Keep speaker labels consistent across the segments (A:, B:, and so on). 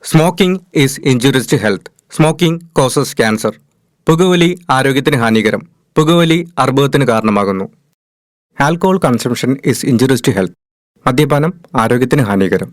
A: Smoking is injurious to health. Smoking causes cancer. പുകവലി ആരോഗ്യത്തിന് ഹാനികരം. പുകവലി അർബുദത്തിന് കാരണമാകുന്നു. Alcohol consumption is injurious to health. മദ്യപാനം ആരോഗ്യത്തിന് ഹാനികരം.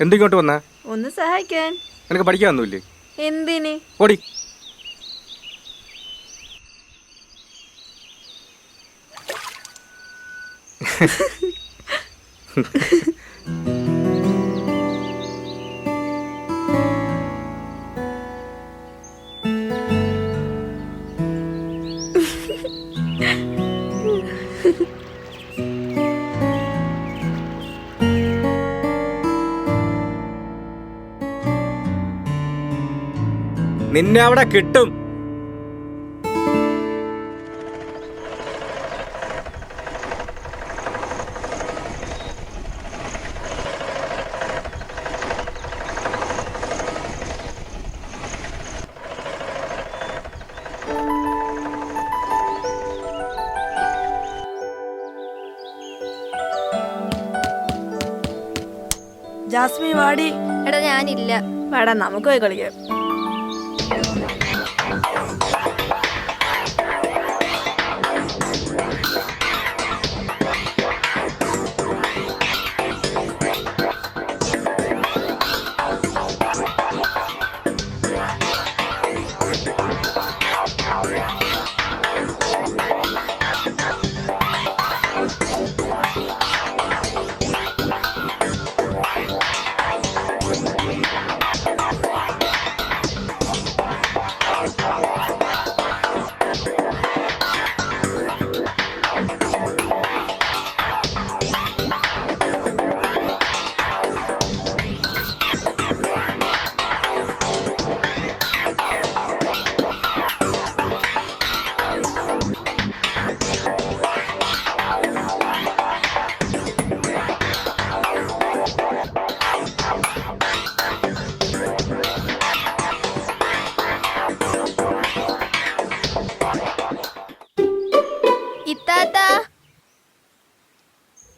A: എന്തിങ്ങോട്ട് വന്നാ?
B: ഒന്ന് സഹായിക്കാൻ.
A: നിനക്ക് പഠിക്കാനൊന്നുമില്ലേ?
B: എന്തിന്?
A: ഓടി. നിന്നെ അവിടെ കിട്ടും.
B: ജാസ്മി വാടി.
C: എടാ ഞാനില്ല.
B: വാടാ നമുക്ക് പോയി കളിക്കാം.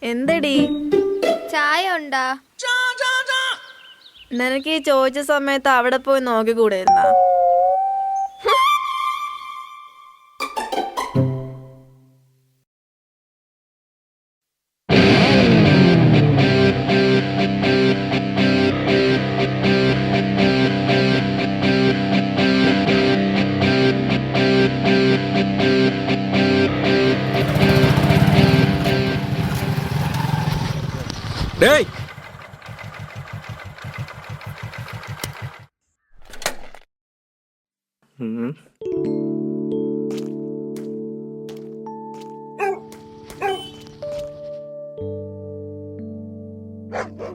B: എന്തടി
C: ചായ ഉണ്ടാ?
B: നിനക്ക് ഈ ചോദിച്ച സമയത്ത് അവിടെ പോയി നോക്കിക്കൂടായിരുന്നാ?
A: ഡേയ്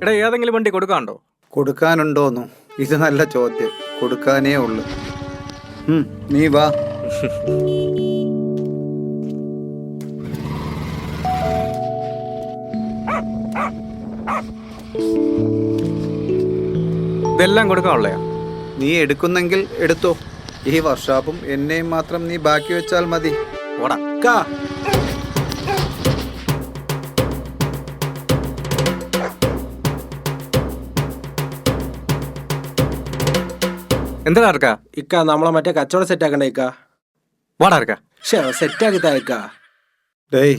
A: എടാ ഏതെങ്കിലും വണ്ടി കൊടുക്കാണ്ടോ?
D: കൊടുക്കാനുണ്ടോന്നു? ഇത് നല്ല ചോദ്യം. കൊടുക്കാനേ ഉള്ളു. നീ വാ.
A: ഇതെല്ലാം കൊടുക്കാനുള്ളയാ?
D: നീ എടുക്കുന്നെങ്കിൽ എടുത്തോ. ഈ വർഷാപ്പും എന്നെയും മാത്രം നീ ബാക്കി വെച്ചാൽ മതി.
A: ഓടാ. എന്താ ഇറക്കാ?
E: ഇക്ക നമ്മളെ മറ്റേ കച്ചവടം സെറ്റാക്കണ്ടേ ഇക്ക?
A: വാടാ ഇറക്കാ.
E: സെറ്റാക്കി തായക്ക.
D: ഡേയ്,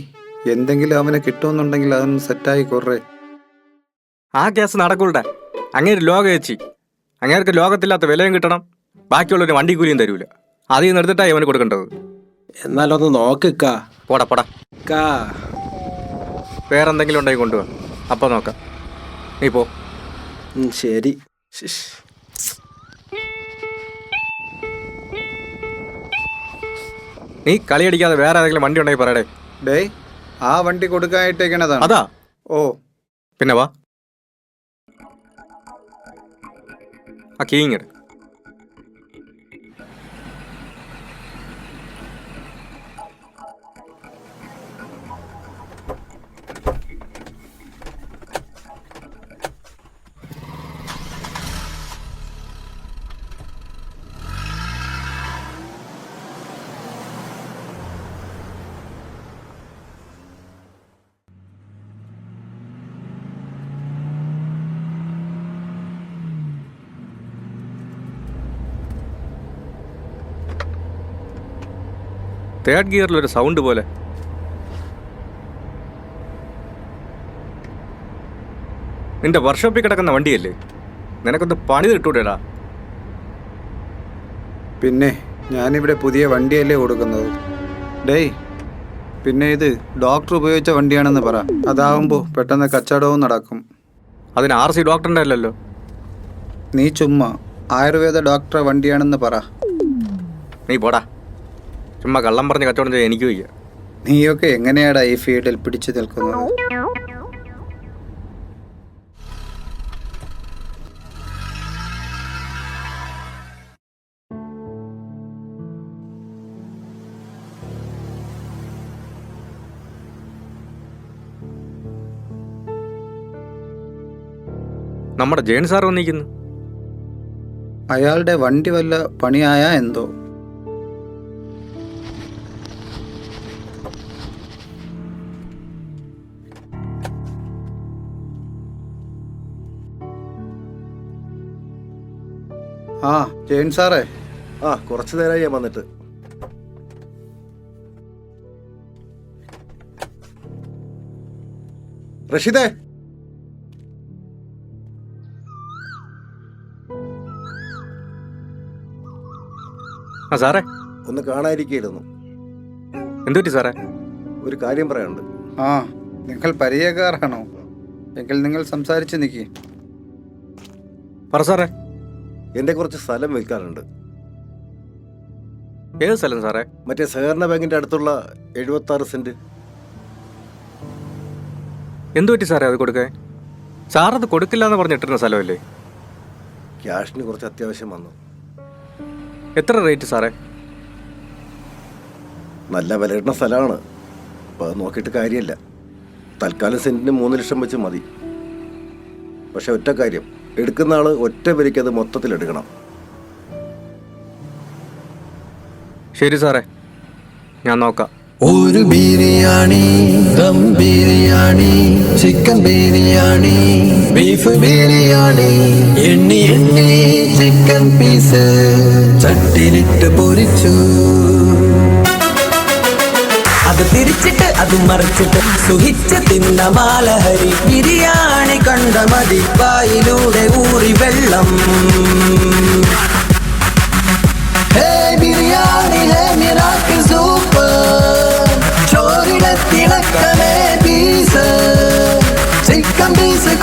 D: എന്തെങ്കിലും അവന് കിട്ടുമെന്നുണ്ടെങ്കിൽ അതൊന്ന് സെറ്റായി കുറേ.
A: ആ കേസ് നടക്കൂടെ? അങ്ങേര് ലോക ചേച്ചി, അങ്ങേർക്ക് ലോകത്തില്ലാത്ത വിലയും കിട്ടണം, ബാക്കിയുള്ളൊരു വണ്ടി കൂലിയും തരൂല. അതിൽ നിന്ന് എടുത്തിട്ടായി അവന് കൊടുക്കേണ്ടത്.
E: എന്നാലൊന്ന് നോക്കിക്ക.
A: പോടാ പോടാ.
E: കാ
A: വേറെന്തെങ്കിലും ഉണ്ടെങ്കിൽ കൊണ്ടുപോവാ, അപ്പം നോക്കാം. നീ പോ.
E: ശരി.
A: നീ കളിയടിക്കാതെ വേറെ ഏതെങ്കിലും വണ്ടി ഉണ്ടെങ്കിൽ പറയടേ.
D: ഡേയ്, ആ വണ്ടി കൊടുക്കാനിട്ടേക്കണതാണ്.
A: അതാ?
D: ഓ,
A: പിന്നെ വാ. ആ കീ ഇങ്ങട്. തേർഡ് ഗിയറിലൊരു സൗണ്ട് പോലെ. നിന്റെ വർക്ക്ഷോപ്പിൽ കിടക്കുന്ന വണ്ടിയല്ലേ? നിനക്കൊന്ന് പണി കിട്ടൂടേടാ.
D: പിന്നെ ഞാനിവിടെ പുതിയ വണ്ടിയല്ലേ കൊടുക്കുന്നത്. ഡേയ്, പിന്നെ ഇത് ഡോക്ടർ ഉപയോഗിച്ച വണ്ടിയാണെന്ന് പറ. അതാവുമ്പോൾ പെട്ടെന്ന് കച്ചവടവും നടക്കും.
A: അതിന് RC ഡോക്ടറിൻ്റെ അല്ലല്ലോ.
D: നീ ചുമ്മാ ആയുർവേദ ഡോക്ടറെ വണ്ടിയാണെന്ന് പറ.
A: നീ പോടാ. ചുമ്മാ കള്ളം പറഞ്ഞ് കച്ചവടം ചെയ്യാൻ എനിക്ക് വയ്യ.
D: നീയൊക്കെ എങ്ങനെയാടാ ഈ ഫീൽഡിൽ പിടിച്ചു നിൽക്കുന്നത്?
A: നമ്മുടെ ജയൻ സാർ വന്നിരിക്കുന്നു.
D: അയാളുടെ വണ്ടി വല്ല പണിയായാ എന്തോ? ആ, ജയൻ സാറേ.
F: കുറച്ചു നേരമായി ഞാൻ വന്നിട്ട്. റഷീദേ,
A: ആ സാറേ.
F: ഒന്ന് കാണാതിരിക്കുന്നു.
A: എന്തുപറ്റി സാറേ?
F: ഒരു കാര്യം പറയാനുണ്ട്.
D: ആ, നിങ്ങൾ പരിചയക്കാരാണോ? എങ്കിൽ നിങ്ങൾ സംസാരിച്ച് നിൽക്കി.
A: പറ സാറേ.
F: എൻ്റെ കുറച്ച് സ്ഥലം വിൽക്കാനുണ്ട്.
A: ഏത് സ്ഥലം സാറേ?
F: മറ്റേ സഹകരണ ബാങ്കിൻ്റെ അടുത്തുള്ള 76 സെന്റ്.
A: എന്തുപറ്റി സാറേ അത് കൊടുക്കാൻ? സാറത് കൊടുക്കില്ല എന്ന് പറഞ്ഞിട്ടിരുന്ന സ്ഥലമല്ലേ?
F: ക്യാഷിന് കുറച്ച് അത്യാവശ്യം വന്നു.
A: എത്ര റേറ്റ് സാറേ?
F: നല്ല വിലയിടുന്ന സ്ഥലമാണ്. അപ്പോൾ അത് നോക്കിയിട്ട് കാര്യമില്ല. തൽക്കാലം സെന്റിന് 3 ലക്ഷം വെച്ച് മതി. പക്ഷെ ഒറ്റ കാര്യം, എടുക്കുന്ന ആള് ഒറ്റ വരിക്ക് അത് മൊത്തത്തിൽ എടുക്കണം.
A: ശരി സാറേ, ഞാൻ നോക്കാം.
G: ഒരു ബിരിയാണി, ദം ബിരിയാണി, ചിക്കൻ ബിരിയാണി, ബീഫ് ബിരിയാണി, എണ്ണി എണ്ണി ചിക്കൻ പീസ് ചട്ടിലിട്ട് പൊരിച്ചു. അത് തിരിച്ചിട്ട് അത് മറിച്ചിട്ട് സുഹിച്ച് തിന്ന മാലഹരി. ബിരിയാണി കണ്ട മതി വായിലൂടെ ഊറി വെള്ളം. Hey biryani, hey miracle super, ചോറിട തിളക്കമേ പീസ്, ചിക്കൻ പീസ്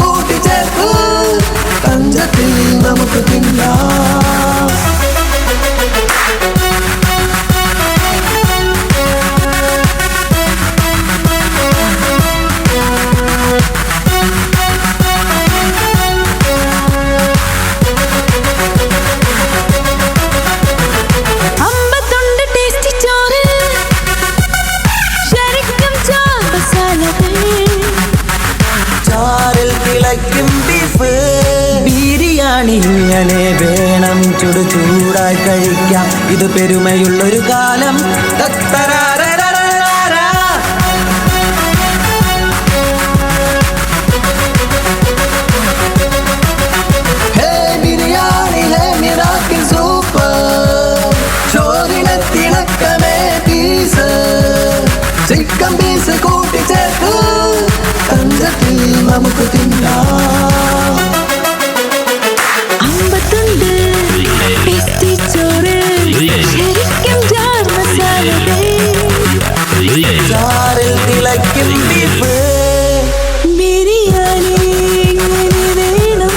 G: വേണം ചുടു ചൂടായി കഴിക്കാം ഇത് പെരുമയുള്ളൊരു കാലം തത്തരാരരരരര.
H: Hey biryani hey miracle super ചോറിനെ തിളക്കമേ പീസ് ചിക്കൻ പീസ് കൂട്ടിച്ചേർത്ത് തഞ്ചത്തിൽ നമുക്ക് തിന്നാം
I: അമ്പത്തുണ്ട് ടേസ്റ്റി ചോറ് ശരിക്കും ജാർ മസാലകൾ
G: ചാറിൽ തിളയ്ക്കും ബീഫ്
I: ബിരിയാണി ഇങ്ങനെ വേണം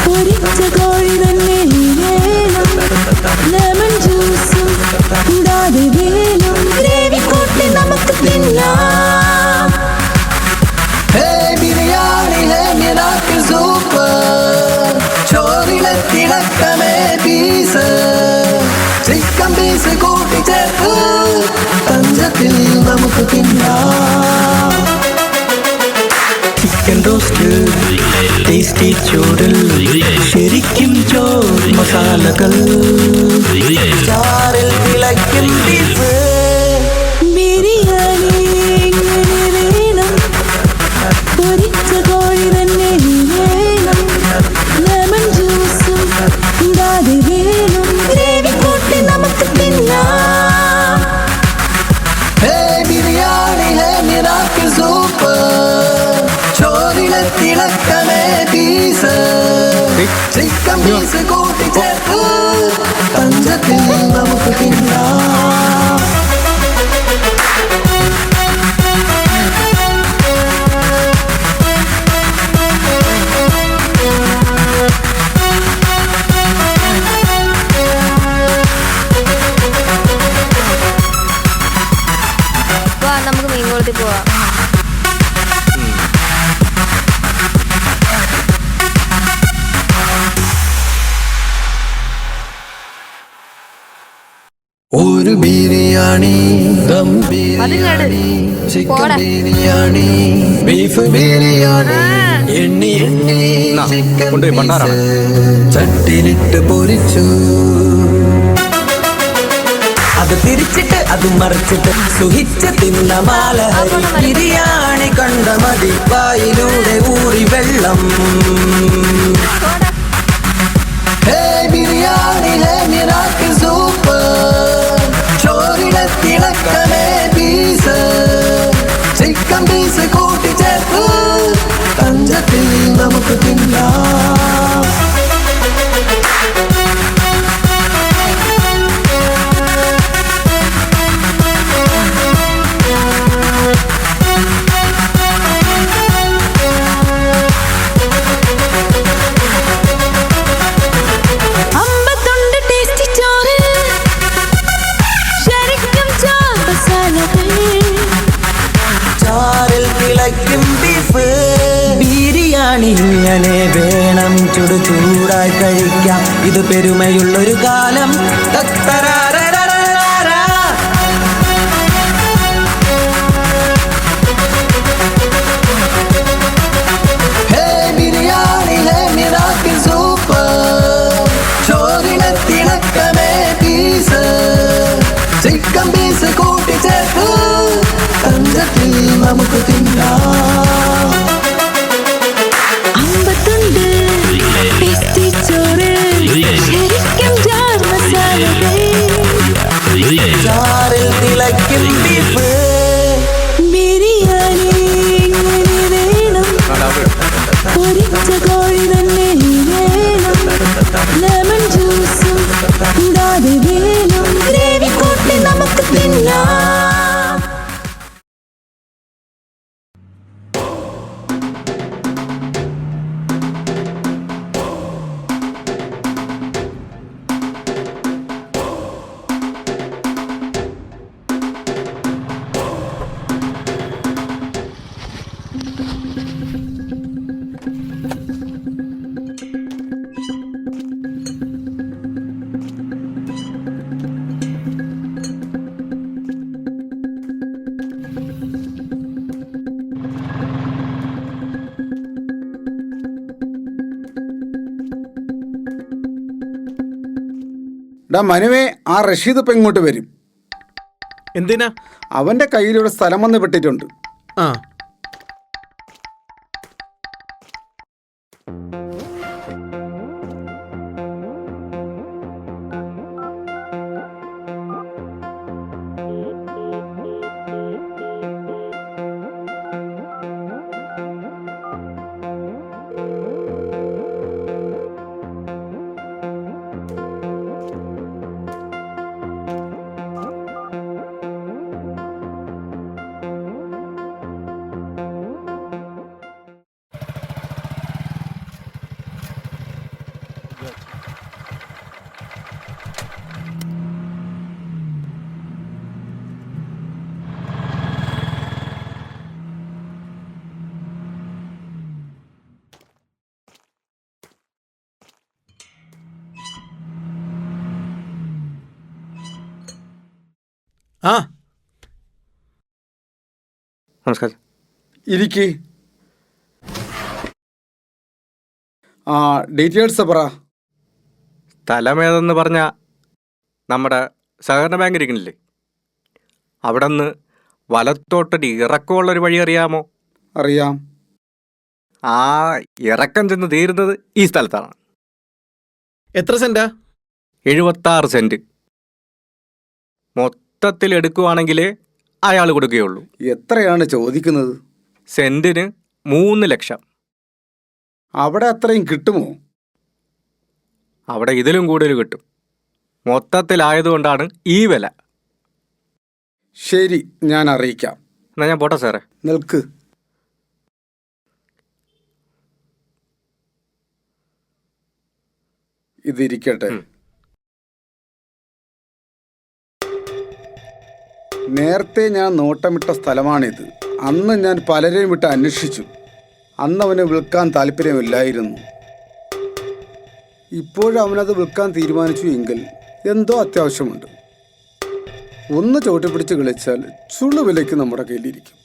I: പൊരിച്ച കോഴി തന്നെ വേണം ലെമൺ ജ്യൂസും കൂടാതെ വേണം ഗ്രേവി കൂട്ടി നമുക്ക് തിന്നാം
H: hey biryani hey miracle super ചോറിനെ തിളക്കമേ പീസ് ചിക്കൻ പീസ് കൂട്ടിച്ചേർത്ത് തഞ്ചത്തിൽ നമുക്ക് തിന്നാം
G: ചിക്കൻ റോസ്റ്റ് ടേസ്റ്റി ചോറിൽ ശരിക്കും ചോർ മസാലകൾ ചാറിൽ തിളയ്ക്കും ബീഫ്
I: ബിരിയാണി ഇങ്ങനെ വേണം പൊരിച്ച കോഴി തന്നെ വേണം ലെമൺ ജ്യൂസും കൂടാതെ വേണം ഗ്രേവി കൂട്ടി നമുക്ക് തിന്നാം
H: hey biryani hey miracle super ചോറിനെ തിളക്കമേ പീസ് ചിക്കൻ പീസ് കൂട്ടിച്ചേർത്ത് തഞ്ചത്തിൽ നമുക്ക് തിന്നാം
C: വാ നമുക്ക് മീൻകുളത്തിൽ പോവാം.
H: ഒരു ബിരിയാണി ദം ബിരിയാണി ചിക്കൻ
C: പോടാ.
H: ബിരിയാണി ബീഫ് ബിരിയാണി എണ്ണി എണ്ണി
A: നാ,
H: ചിക്കൻ
A: കൊണ്ടുപോയി പണ്ടാറാണ്.
H: പീസ് ചട്ടിലിട്ട് പൊരിച്ചു
G: അത് തിരിച്ചിട്ട് അത് മറിച്ചിട്ട് സുഹിച്ച് തിന്ന മാലഹരി ബിരിയാണി കണ്ട മതി വായിലൂടെ ഊറി വെള്ളം
H: hey biryani hey miracle super ചോറിനെ തിളക്കമേ പീസ് ചിക്കൻ പീസ് കൂട്ടിച്ചേർത്ത് തഞ്ചത്തിൽ നമുക്ക് തിന്നാം
I: അമ്പത്തുണ്ട് ടേസ്റ്റി ചോറ് ശരിക്കും ജാർ മസാലകൾ
G: ചാറിൽ തിളയ്ക്കും ബീഫ് ബിരിയാണി ഇങ്ങനെ വേണം ചുടു ചൂടായി കഴിക്കാം ഇത് പെരുമയുള്ളൊരു കാലം തത്തരാരരരര.
H: Hey biryani hey miracle super ചോറിനെ തിളക്കമേ പീസ് ചിക്കൻ പീസ് കൂട്ടിച്ചേർത്ത് തഞ്ചത്തിൽ നമുക്ക് തിന്നാം
I: അമ്പത്തുണ്ട് ടേസ്റ്റി ചോറ് ശരിക്കും ജാർ മസാലകൾ
G: ചാറിൽ തിളയ്ക്കും ബീഫ്
I: ബിരിയാണി ഇങ്ങനെ വേണം പൊരിച്ച കോഴി തന്നെ വേണം ലെമൺ ജ്യൂസും കൂടാതെ വേണം ഗ്രേവി കൂട്ടി നമുക്ക് തിന്നാം
D: ഡാ മനുവേ, ആ റഷീദ് ഇപ്പം ഇങ്ങോട്ട് വരും.
E: എന്തിനാ?
D: അവൻ്റെ കയ്യിലൊരു സ്ഥലം വന്ന് പെട്ടിട്ടുണ്ട്.
E: ആ ആ
A: നമസ്കാരം.
D: ഇരിക്ക്. ആ ഡീറ്റെയിൽസ് പറ.
A: സ്ഥലമേതെന്ന് പറഞ്ഞാൽ നമ്മുടെ സഹകരണ ബാങ്ക് ഇരിക്കണില്ലേ, അവിടെ നിന്ന് വലത്തോട്ടൊരു ഇറക്കമുള്ളൊരു വഴി അറിയാമോ?
D: അറിയാം.
A: ആ ഇറക്കം ചെന്ന് തീരുന്നത് ഈ സ്ഥലത്താണ്.
E: എത്ര സെന്റാ?
A: 76 സെന്റ്. മൊത്തത്തിൽ എടുക്കുവാണെങ്കിൽ അയാൾ കൊടുക്കുകയുള്ളൂ.
D: എത്രയാണ് ചോദിക്കുന്നത്?
A: സെന്റിന് 3 ലക്ഷം.
D: അവിടെ അത്രയും കിട്ടുമോ?
A: അവിടെ ഇതിലും കൂടുതൽ കിട്ടും. മൊത്തത്തിലായതുകൊണ്ടാണ് ഈ വില.
D: ശരി, ഞാൻ അറിയിക്കാം.
A: എന്നാൽ ഞാൻ പോട്ടെ സാറേ.
D: നിൽക്ക്. ഇതിരിക്കട്ടെ. നേരത്തെ ഞാൻ നോട്ടമിട്ട സ്ഥലമാണിത്. അന്ന് ഞാൻ പലരെയും വിട്ട് അന്വേഷിച്ചു. അന്ന് അവന് വിൽക്കാൻ താല്പര്യമില്ലായിരുന്നു. ഇപ്പോഴവനത് വിൽക്കാൻ തീരുമാനിച്ചു എങ്കിൽ എന്തോ അത്യാവശ്യമുണ്ട്. ഒന്ന് ചവിട്ടിപ്പിടിച്ച് കളിച്ചാൽ ചുളു വിലയ്ക്ക് നമ്മുടെ കയ്യിലിരിക്കും.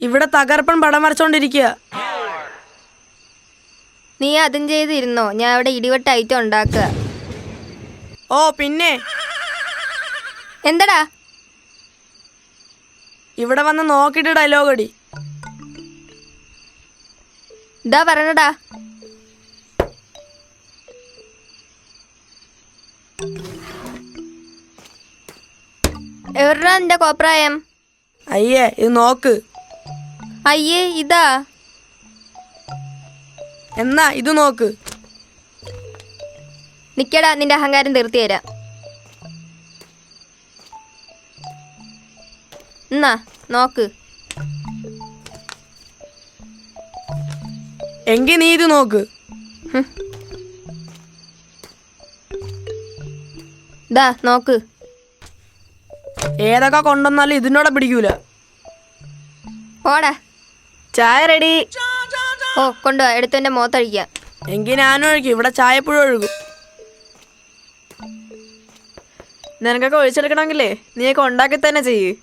B: ഇവിടെ തകർപ്പൻ പടം വരച്ചോണ്ടിരിക്കുക.
C: നീ അതും ചെയ്തിരുന്നോ? ഞാൻ അവിടെ ഇടിവെട്ട് ഐറ്റം ഉണ്ടാക്കുക.
B: ഓ പിന്നെ
C: എന്തടാ?
B: ഇവിടെ വന്ന് നോക്കിയിട്ട് ഡയലോഗ് അടി.
C: ഇതാ പറഞ്ഞടാ. എവിടാ നിന്റെ കോപ്രായം?
B: അയ്യേ ഇത് നോക്ക്.
C: അയ്യേ ഇതാ.
B: എന്നാ ഇത് നോക്ക്.
C: നിക്കടാ, നിന്റെ അഹങ്കാരം തീർത്തി തരാം. എന്നാ നോക്ക്.
B: എങ്കിൽ നീ ഇത് നോക്ക്.
C: ഇതാ നോക്ക്.
B: ഏതൊക്കെ കൊണ്ടുവന്നാലും ഇതിനോടെ പിടിക്കൂല.
C: പോടാ.
B: ചായ റെഡി.
C: ഓ കൊണ്ടുവാ, എടുത്തെന്റെ മുഖത്തഴിക്കാം.
B: എങ്കിൽ ഞാനും ഒഴുകും. ഇവിടെ ചായപ്പുഴ ഒഴുകും. നിനക്കൊക്കെ ഒഴിച്ചെടുക്കണമെങ്കിലേ നീയൊക്കെ ഉണ്ടാക്കി തന്നെ ചെയ്യ്.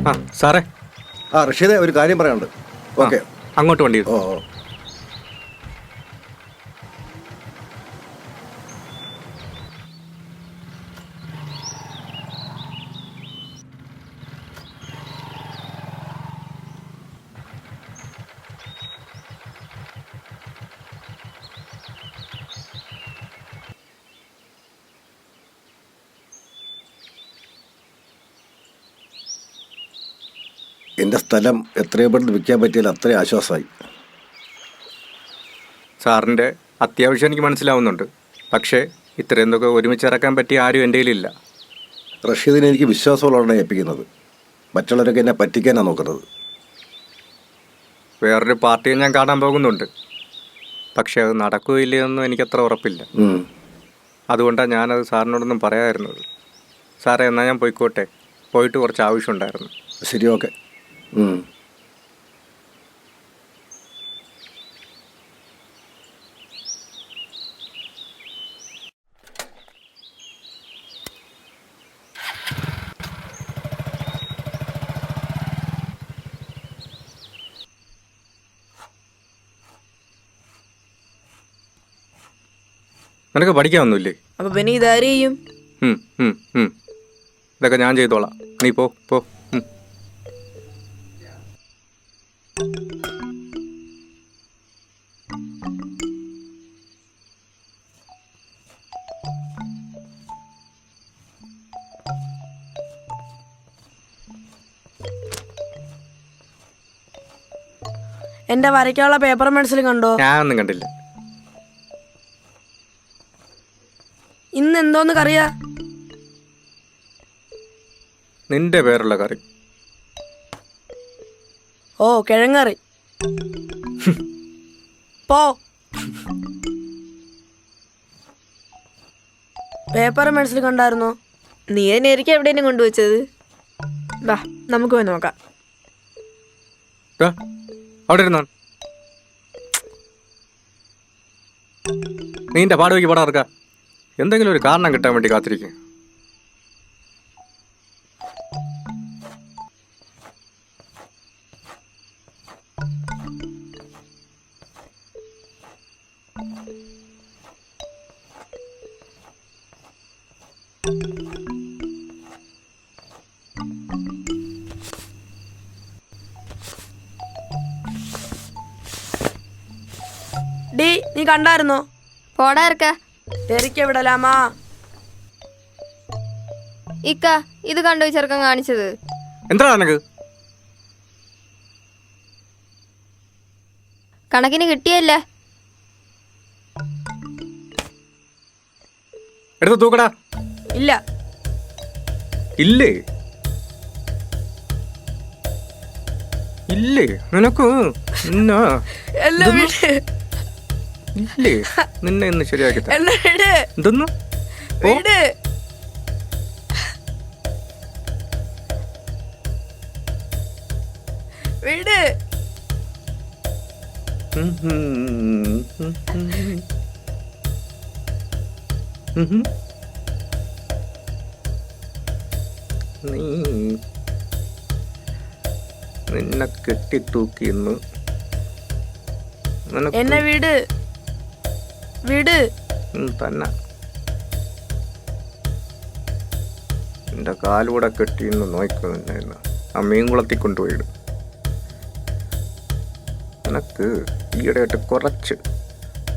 A: ആ സാറേ.
F: ആ റഷീദെ, ഒരു കാര്യം പറയാനുണ്ട്. ഓക്കെ,
A: അങ്ങോട്ട് വണ്ടി ഇട്.
F: ഓ എൻ്റെ സ്ഥലം എത്രയും പെട്ടെന്ന് വിൽക്കാൻ പറ്റിയാൽ അത്രയും ആശ്വാസമായി.
A: സാറിൻ്റെ അത്യാവശ്യം എനിക്ക് മനസ്സിലാവുന്നുണ്ട്. പക്ഷേ ഇത്രയും തുക ഒരുമിച്ച് ഇറക്കാൻ പറ്റിയ ആരും എൻ്റെ കയ്യിലില്ല.
F: റഷീദിനെ എനിക്ക് വിശ്വാസമുള്ളവരാണ് ഏൽപ്പിക്കുന്നത്. മറ്റുള്ളവരൊക്കെ എന്നെ പറ്റിക്കാനാണ് നോക്കുന്നത്.
A: വേറൊരു പാർട്ടിയെ ഞാൻ കാണാൻ പോകുന്നുണ്ട്. പക്ഷേ അത് നടക്കുകയില്ലെന്നൊന്നും എനിക്കത്ര ഉറപ്പില്ല. അതുകൊണ്ടാണ് ഞാനത് സാറിനോടൊന്നും പറയാതിരുന്നത്. സാറേ, എന്നാൽ ഞാൻ പോയിക്കോട്ടെ. പോയിട്ട് കുറച്ച് ആവശ്യമുണ്ടായിരുന്നു.
F: ശരി, ഓക്കെ.
A: നിനക്ക് പഠിക്കാനൊന്നുമില്ലേ?
B: അപ്പൊ പിന്നെ ഇതാര് ചെയ്യും?
A: ഇതൊക്കെ ഞാൻ ചെയ്തോളാം. നീ പോ പോ.
B: എന്റെ വരയ്ക്കാനുള്ള പേപ്പർ പെൻസിൽ കണ്ടോ?
A: ഞാനൊന്നും കണ്ടില്ല.
B: ഇന്ന് എന്തോന്ന് കറിയാ?
A: നിന്റെ പേരുള്ള കറി.
B: ഓ, കിഴങ്ങറി. പോ. പേപ്പർ പെൻസിൽ കണ്ടായിരുന്നോ?
C: നീ തന്നെ എനിക്ക് എവിടെയും കൊണ്ടുവച്ചത്.
B: വാ, നമുക്ക് പോയി നോക്കാം.
A: അവിടെ ഇരുന്നോ. നീന്റെ പാട് വയ്ക്ക് പാടാ ഇറക്ക. എന്തെങ്കിലും ഒരു കാരണം കിട്ടാൻ വേണ്ടി കാത്തിരിക്കുക.
B: ഡി, നീ കണ്ടായിരുന്നോ?
C: പോടാ ഇറക്ക.
B: തെറിക്കവിടലാമാ.
C: ഇക്ക, ഇത് കണ്ടോ ചെറുക്കൻ കാണിച്ചത്?
A: എന്താ നിനക്ക്?
C: കണക്കിന് കിട്ടിയല്ലേ?
A: എടുത്ത് തൂക്കടാ.
B: ഇല്ല.
A: ഇല്ലേ? ഇല്ലേ നിനക്ക്?
B: എന്നെ വിട്.
A: ഇല്ലേ? നിന്നെ ഇന്ന് ശരിയാക്കി തരാം.
B: എന്നെ വിട്.
A: എന്തൊന്നു?
B: വിട്. വിട്.
A: നീ നിന്നെ കെട്ടിത്തൂക്കിന്ന്.
B: എന്നെ വിട്. വിട്.
A: തന്നെ എന്റെ കാലൂടെ കെട്ടിന്ന് നോക്കുന്നുണ്ടായിരുന്നു. ആ മീൻകുളത്തിൽ കൊണ്ടുപോയിടും. നിനക്ക് ഈയിടെയായിട്ട് കുറച്ച്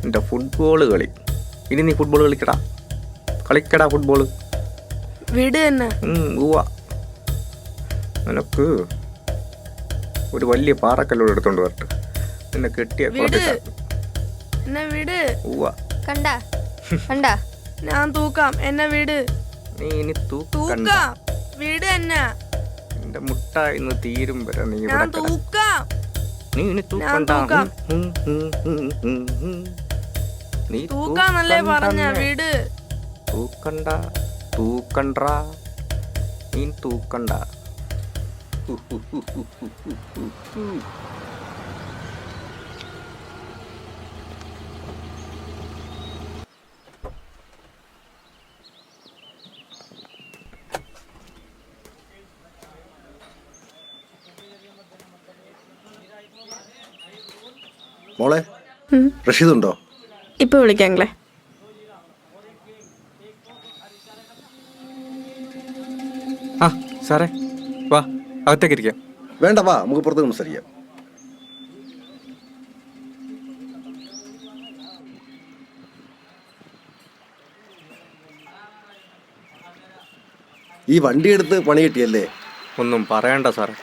A: എൻ്റെ ഫുട്ബോൾ കളി. ഇനി നീ ഫുട്ബോൾ കളിക്കടാ ഫുട്ബോൾ.
B: വിട് തന്നെ.
A: ഉവ്വ. നിനക്ക് ഒരു വലിയ പാറക്കല്ലോട് എടുത്തോണ്ട് വരട്ടെ. നിന്നെ കെട്ടിയ
B: എന്നെ വിട്.
A: ഉവ്വ.
C: കണ്ടാ കണ്ടാ?
B: ഞാൻ തൂക്കാം. എന്നെ വിട്.
A: നീ ഇനി
B: തൂക്കാം. വിട് എന്നെ.
A: എന്റെ മുട്ട ഇന്ന് തീരും വരെ നീ
B: ഞാൻ തൂക്കാം.
A: നീ ഇനി തൂക്കണ്ട. നീ
B: തൂക്കാന്നല്ലേ പറഞ്ഞ. വിട്.
A: തൂക്കണ്ട. നീ തൂക്കണ്ട.
F: മോളെ റഷീദുണ്ടോ?
B: ഇപ്പൊ വിളിക്കാങ്ങളെ.
A: ആ സാറേ വാ, അകത്തേക്ക് ഇരിക്കാം.
F: വേണ്ട, വാ നമുക്ക് പുറത്ത് സംസാരിക്കാം. ഈ വണ്ടി എടുത്ത് പണി കിട്ടിയല്ലേ?
A: ഒന്നും പറയണ്ട സാറേ.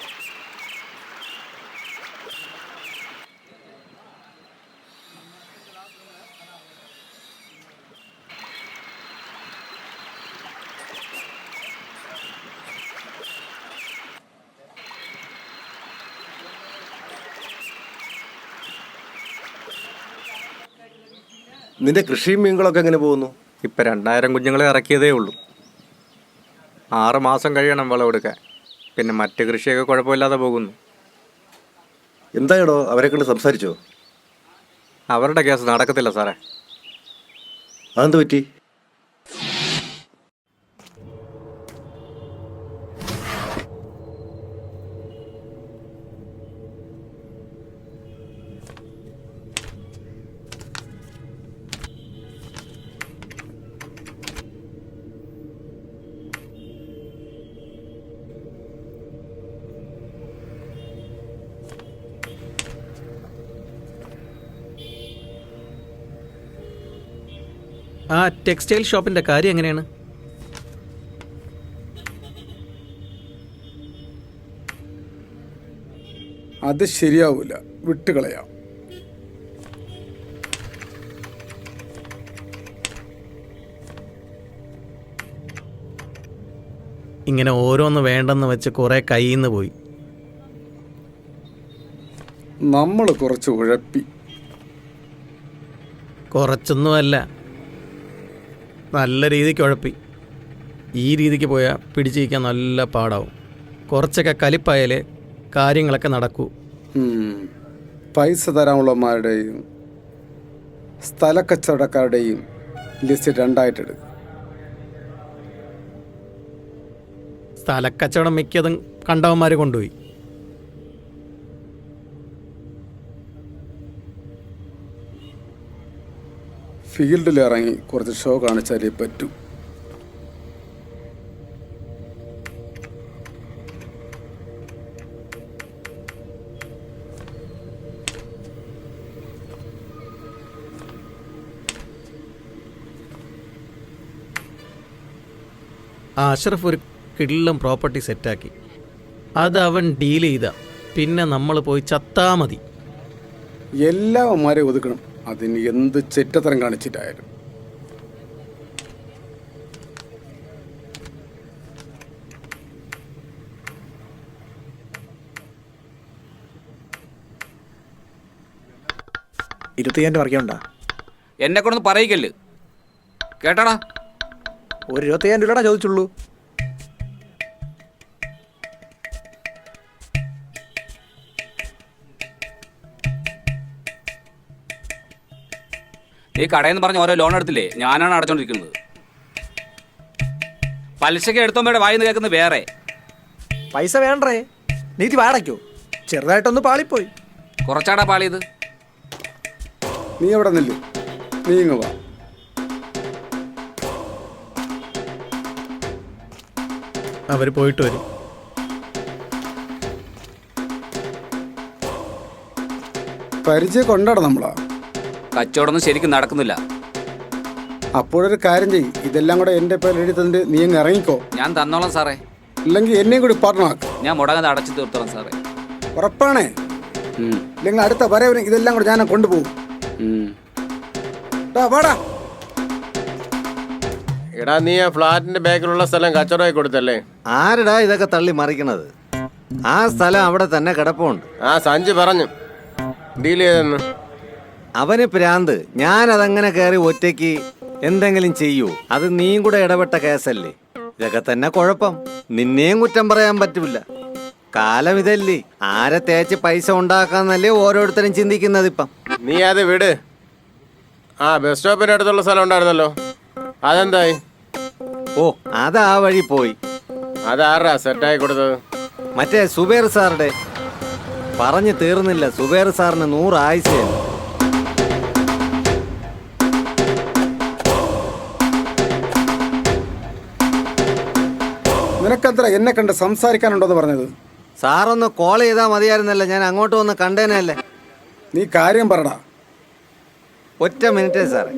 F: നിന്റെ കൃഷിയും മീനുകളൊക്കെ എങ്ങനെ പോകുന്നു?
A: ഇപ്പം 2000 കുഞ്ഞുങ്ങളെ ഇറക്കിയതേ ഉള്ളൂ. 6 മാസം കഴിയണം വിളവെടുക്കാൻ. പിന്നെ മറ്റ് കൃഷിയൊക്കെ കുഴപ്പമില്ലാതെ പോകുന്നു.
F: എന്തായാടോ അവരെ കണ്ട് സംസാരിച്ചോ?
A: അവരുടെ കേസ് നടക്കത്തില്ല സാറേ.
F: അതെന്ത് പറ്റി?
E: ആ ടെക്സ്റ്റൈൽ ഷോപ്പിൻ്റെ കാര്യം എങ്ങനെയാണ്?
D: അത് ശരിയാവൂല, വിട്ടുകളയാം.
E: ഇങ്ങനെ ഓരോന്ന് വേണ്ടെന്ന് വെച്ച് കുറേ കയ്യിൽ നിന്ന് പോയി.
D: നമ്മൾ കുറച്ച് ഉഴപ്പി.
E: കുറച്ചൊന്നുമല്ല, നല്ല രീതിക്ക് ഉഴപ്പി. ഈ രീതിക്ക് പോയാൽ പിടിച്ചിരിക്കാൻ നല്ല പാടാവും. കുറച്ചൊക്കെ കലിപ്പായാലേ കാര്യങ്ങളൊക്കെ നടക്കൂ.
D: പൈസ തരാനുള്ളവന്മാരുടെയും സ്ഥലക്കച്ചവടക്കാരുടെയും ലിസ്റ്റ് 2 ആയിട്ടെടുക്കും.
E: സ്ഥലക്കച്ചവടം മിക്കതും കണ്ടവന്മാർ കൊണ്ടുപോയി.
D: ഫീൽഡിൽ ഇറങ്ങി കുറച്ച് ഷോ കാണിച്ചാലേ പറ്റൂ.
E: ആ അഷ്റഫ് ഒരു കിടിലം പ്രോപ്പർട്ടി സെറ്റാക്കി. അത് അവൻ ഡീൽ ചെയ്ത പിന്നെ നമ്മൾ പോയി ചത്താ മതി.
D: എല്ലാവന്മാരെ ഒതുക്കണം, അതിന് എന്ത് ചെറ്റത്തരം കാണിച്ചിട്ടായാലും.
J: $25
K: എന്നെ കൊണ്ടൊന്ന് പറയിക്കല്ല് കേട്ടാടാ.
J: ഒരു $25 ചോദിച്ചുള്ളൂ.
K: ഈ കടയിൽ നിന്ന് പറഞ്ഞ ഓരോ ലോൺ എടുത്തില്ലേ, ഞാനാണ് അടച്ചോണ്ടിരിക്കുന്നത്. പലിശക്ക് എടുത്തോമ്പയുടെ വായിന്ന് കേൾക്കുന്നത് വേറെ.
J: പൈസ വേണ്ടേ, നീതി വാടയ്ക്കോ? ചെറുതായിട്ടൊന്ന് പാളിപ്പോയി.
K: കുറച്ചാടാ പാളിയത്.
D: നീ എവിടെ നില്ല്, നീ ഇങ്ങ് വാ.
E: അവർ പോയിട്ട് വരും.
D: പരിചയം കൊണ്ടാടാ നമ്മളാ.
K: കച്ചവടമൊന്നും ശരിക്കും നടക്കുന്നില്ല.
D: അപ്പോഴൊരു കാര്യം ചെയ്യും, ഇതെല്ലാം കൂടെ എൻ്റെ പേരിൽ എഴുതി തന്നിട്ട് നീ അങ്ങ് ഇറങ്ങിക്കോ.
K: ഞാൻ തന്നോളാം സാറേ.
D: ഇല്ലെങ്കിൽ എന്നെയും കൂടി പാർട്ണറാക്ക്.
K: ഞാൻ മുടങ്ങാതെ അടച്ചു തീർത്തോളാം സാറേ.
D: ഉറപ്പാണേ? ഇല്ലെങ്കിൽ അടുത്ത വരവിന് ഇതെല്ലാം കൂടെ ഞാൻ കൊണ്ടുപോകും. വാടാ.
L: എടാ, നീ ആ ഫ്ലാറ്റിന്റെ ബാക്കിലുള്ള സ്ഥലം കച്ചവടമായി കൊടുത്തല്ലേ?
F: ആരടാ ഇതൊക്കെ തള്ളി മറിക്കണത്? ആ സ്ഥലം അവിടെ തന്നെ കിടപ്പുണ്ട്.
L: ആ സഞ്ജു പറഞ്ഞു ഡീൽ ചെയ്തെന്ന്.
F: അവന് പ്രാന്ത്. ഞാനതങ്ങനെ കയറി ഒറ്റയ്ക്ക് എന്തെങ്കിലും ചെയ്യൂ? അത് നീയും കൂടെ ഇടപെട്ട കേസല്ലേ? ഇതൊക്കെ തന്നെ കുഴപ്പം. നിന്നെയും കുറ്റം പറയാൻ പറ്റില്ല. കാലം ഇതല്ലേ, ആരെ തേച്ച് പൈസ ഉണ്ടാക്കാന്നല്ലേ ഓരോരുത്തരും ചിന്തിക്കുന്നത് ഇപ്പം.
L: നീ അത് വിട്. ആ ബസ് സ്റ്റോപ്പിന്റെ അടുത്തുള്ള സ്ഥലം ഉണ്ടായിരുന്നല്ലോ, അതെന്തായി?
F: ഓ, അത് ആ വഴി പോയി.
L: അതാറാ സെറ്റായി കൊടുത്തത്?
F: മറ്റേ സുബേർ സാറുടെ. പറഞ്ഞു തീർന്നില്ല, സുബേർ സാറിന് 100 ആയുസ്സാണ്.
D: നിനക്കെത്ര എന്നെ കണ്ട് സംസാരിക്കാനുണ്ടോന്ന് പറഞ്ഞത്?
F: സാറൊന്ന് കോൾ ചെയ്താൽ മതിയായിരുന്നല്ലോ, ഞാൻ അങ്ങോട്ട് വന്ന് കണ്ടേനല്ലേ.
D: നീ കാര്യം പറടാ.
F: ഒറ്റ മിനിറ്റേ സാറേ.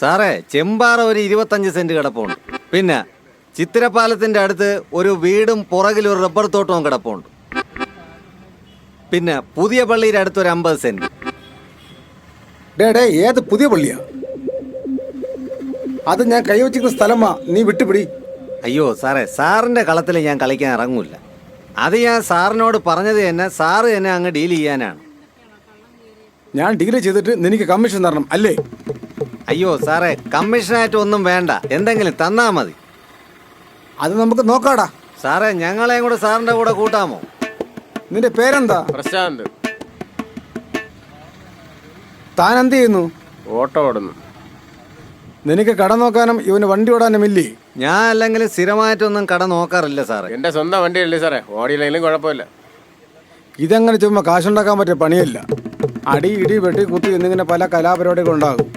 F: സാറേ, ചെമ്പാറ ഒരു 25 സെന്റ് കിടപ്പുണ്ട്. പിന്നെ ചിത്തിരപ്പാലത്തിന്റെ അടുത്ത് ഒരു വീടും പുറകിൽ ഒരു റബ്ബർ തോട്ടവും കിടപ്പുണ്ട്. പിന്നെ പുതിയ പള്ളിയുടെ അടുത്ത് ഒരു 50 സെന്റ്.
D: ഡേ ഏത് പുതിയ പള്ളിയാ? അത് ഞാൻ കൈവച്ചിരിക്കുന്ന സ്ഥലമാ, നീ വിട്ടുപിടി.
F: അയ്യോ സാറേ, സാറിന്റെ കളത്തിൽ ഞാൻ കളിക്കാൻ ഇറങ്ങൂല. അത് ഞാൻ സാറിനോട് പറഞ്ഞത് തന്നെ സാറ് തന്നെ അങ്ങ് ഡീൽ ചെയ്യാനാണ്.
D: ഞാൻ ഡീൽ ചെയ്തിട്ട് നിനക്ക് കമ്മീഷൻ തരണം അല്ലേ?
F: അയ്യോ സാറേ, കമ്മീഷനായിട്ട് ഒന്നും വേണ്ട, എന്തെങ്കിലും തന്നാ മതി.
D: അത് നമുക്ക് നോക്കാടാ.
F: സാറേ, ഞങ്ങളെയും കൂടെ സാറിന്റെ കൂടെ കൂട്ടാമോ?
D: നിന്റെ പേരെന്താ?
L: പ്രശാന്ത്.
D: താൻ എന്ത് ചെയ്യുന്നു?
L: ഓട്ടോ ഓടുന്നു.
D: നിനക്ക് കട നോക്കാനും ഇവന് വണ്ടി ഓടാനും ഇല്ലേ?
F: ഞാൻ അല്ലെങ്കിൽ സ്ഥിരമായിട്ടൊന്നും കട നോക്കാറില്ല സാറേ.
L: എന്റെ സ്വന്തം വണ്ടിയല്ലേ സാറേ, ഓടിയില്ലെങ്കിലും കുഴപ്പമില്ല.
D: ഇതങ്ങനെ ചുമ്മാ കാശുണ്ടാക്കാൻ പറ്റിയ പണിയല്ല. അടി ഇടി വെട്ടി കുത്തി എന്നിങ്ങനെ പല കലാപരിപാടികളുണ്ടാകും.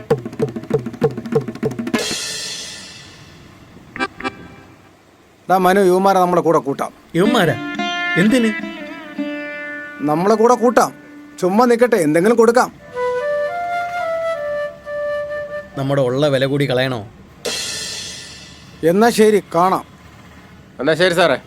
D: മനു, യുവമാരെ നമ്മളെ കൂടെ കൂട്ടാം.
E: യുവമാരാ? എന്തിന്?
D: നമ്മളെ കൂടെ കൂട്ടാം. ചുമ്മാ നിൽക്കട്ടെ, എന്തെങ്കിലും കൊടുക്കാം.
E: നമ്മുടെ ഉള്ള വില കൂടി കളയണോ?
D: എന്നാ ശരി, കാണാം.
L: എന്നാ ശരി സാറേ.